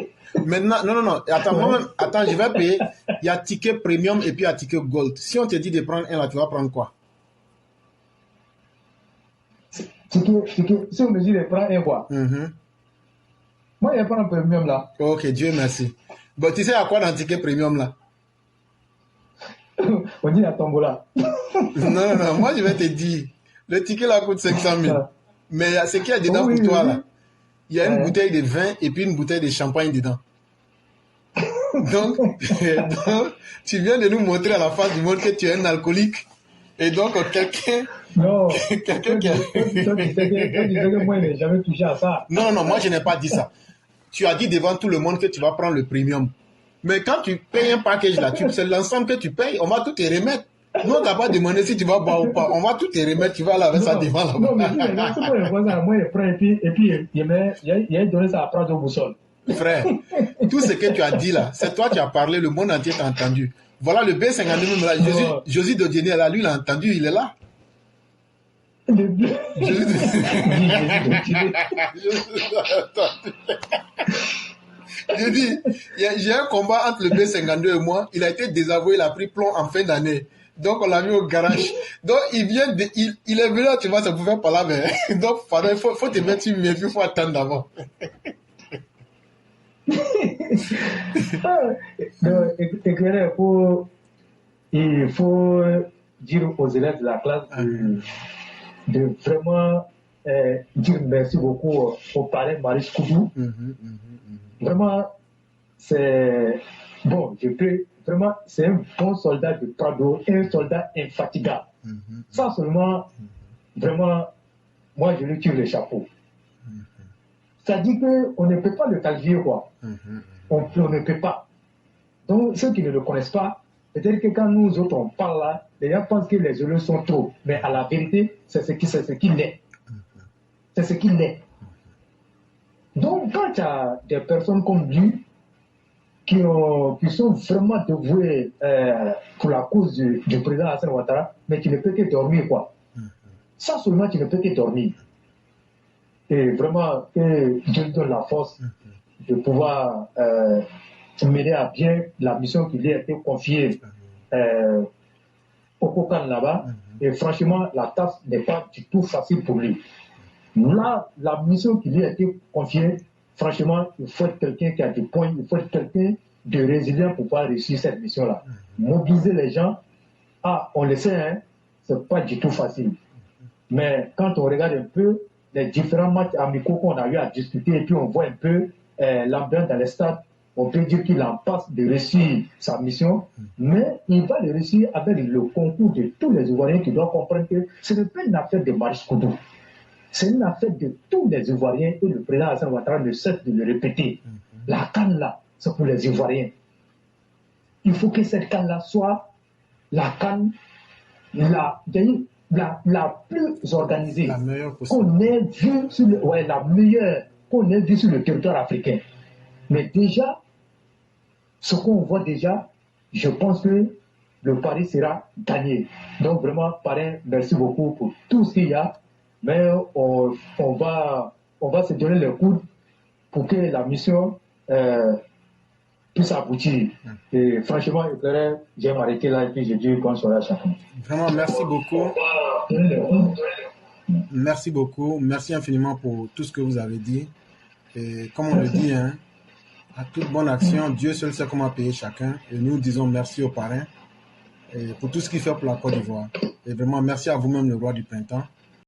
Maintenant, non. Attends, moi-même, je vais payer. Il y a ticket premium et puis il y a ticket gold. Si on te dit de prendre un là, tu vas prendre quoi? Ticket, si on me dit de prendre un quoi? Moi, je vais prendre un premium là. Ok, Dieu merci. Bon, tu sais à quoi dans le ticket premium là? On dit la tombola. Non, moi je vais te dire. Le ticket là coûte 500 000. Mais ce qu'il y a dedans pour toi là. il y a une bouteille de vin et puis une bouteille de champagne dedans. Donc, tu viens de nous montrer à la face du monde que tu es un alcoolique. Et donc, quelqu'un... Non, quelqu'un qui a... toi, tu sais que moi, je n'ai jamais touché à ça. Non, moi, je n'ai pas dit ça. Tu as dit devant tout le monde que tu vas prendre le premium. Mais quand tu payes un package là, c'est l'ensemble que tu payes, on va tout te remettre. Nous, on t'a pas demandé si tu vas boire ou pas. On va tout te remettre, tu vas laver ça devant là-bas. Non, mais moi, je prends et puis il donné ça à prendre au boussole. Frère, tout ce que tu as dit là, c'est toi qui as parlé, le monde entier t'a entendu. Voilà le B52 là, Josie Dodieni là, lui il a entendu, il est là. Je dis, j'ai un combat entre le B52 et moi, il a été désavoué, il a pris plomb en fin d'année. Donc on l'a mis au garage. Donc il est venu là, tu vois, ça pouvait pas là, mais donc il faut te mettre sur mes vies, il faut attendre d'abord. Éclairé, il faut dire aux élèves de la classe de vraiment dire merci beaucoup au parrain Maurice Koudou. Vraiment, c'est bon, vraiment, c'est un bon soldat de Prado, un soldat infatigable. Ça seulement, vraiment, moi je lui tire le chapeau. Ça dit qu'on ne peut pas le qualifier, quoi. On ne peut pas. Donc, ceux qui ne le connaissent pas, peut-être que quand nous autres on parle là, les gens pensent que les élèves sont trop. Mais à la vérité, c'est ce qu'il est. C'est ce qu'il est. Donc, quand tu as des personnes comme lui qui sont vraiment dévouées pour la cause du président Hassan Ouattara, mais tu ne peux que dormir, quoi. Ça seulement, tu ne peux que dormir. Et vraiment, que Dieu donne la force de pouvoir mener à bien la mission qui lui a été confiée au Kokan là-bas. Et franchement, la tâche n'est pas du tout facile pour lui. Là, la mission qui lui a été confiée, franchement, il faut être quelqu'un qui a des points, il faut être quelqu'un de résilient pour pouvoir réussir cette mission-là. Mobiliser les gens, on le sait, hein, c'est pas du tout facile. Mais quand on regarde un peu les différents matchs amicaux qu'on a eu à discuter et puis on voit un peu l'ambiance dans les stades, on peut dire qu'il en passe de réussir sa mission, mais il va le réussir avec le concours de tous les Ivoiriens qui doivent comprendre que ce n'est pas une affaire de Maurice Koudou. C'est une affaire de tous les Ivoiriens et le président Hassan Ouattara ne cesse de le répéter. La CAN là, c'est pour les Ivoiriens. Il faut que cette CAN là soit la CAN la plus organisée, la meilleure possible. Qu'on ait vu sur la meilleure qu'on ait vu sur le territoire africain. Mais déjà, ce qu'on voit déjà, je pense que le pari sera gagné. Donc vraiment, parrain, merci beaucoup pour tout ce qu'il y a. Mais on va se donner le coude pour que la mission puisse aboutir. Et franchement, je vais m'arrêter là et puis je dis qu'on sera à chacun. Vraiment, merci beaucoup. Merci beaucoup. Merci infiniment pour tout ce que vous avez dit. Et comme on le dit, hein, à toute bonne action, Dieu seul sait comment payer chacun. Et nous disons merci aux parrains et pour tout ce qu'il fait pour la Côte d'Ivoire. Et vraiment, merci à vous-même, le roi du printemps.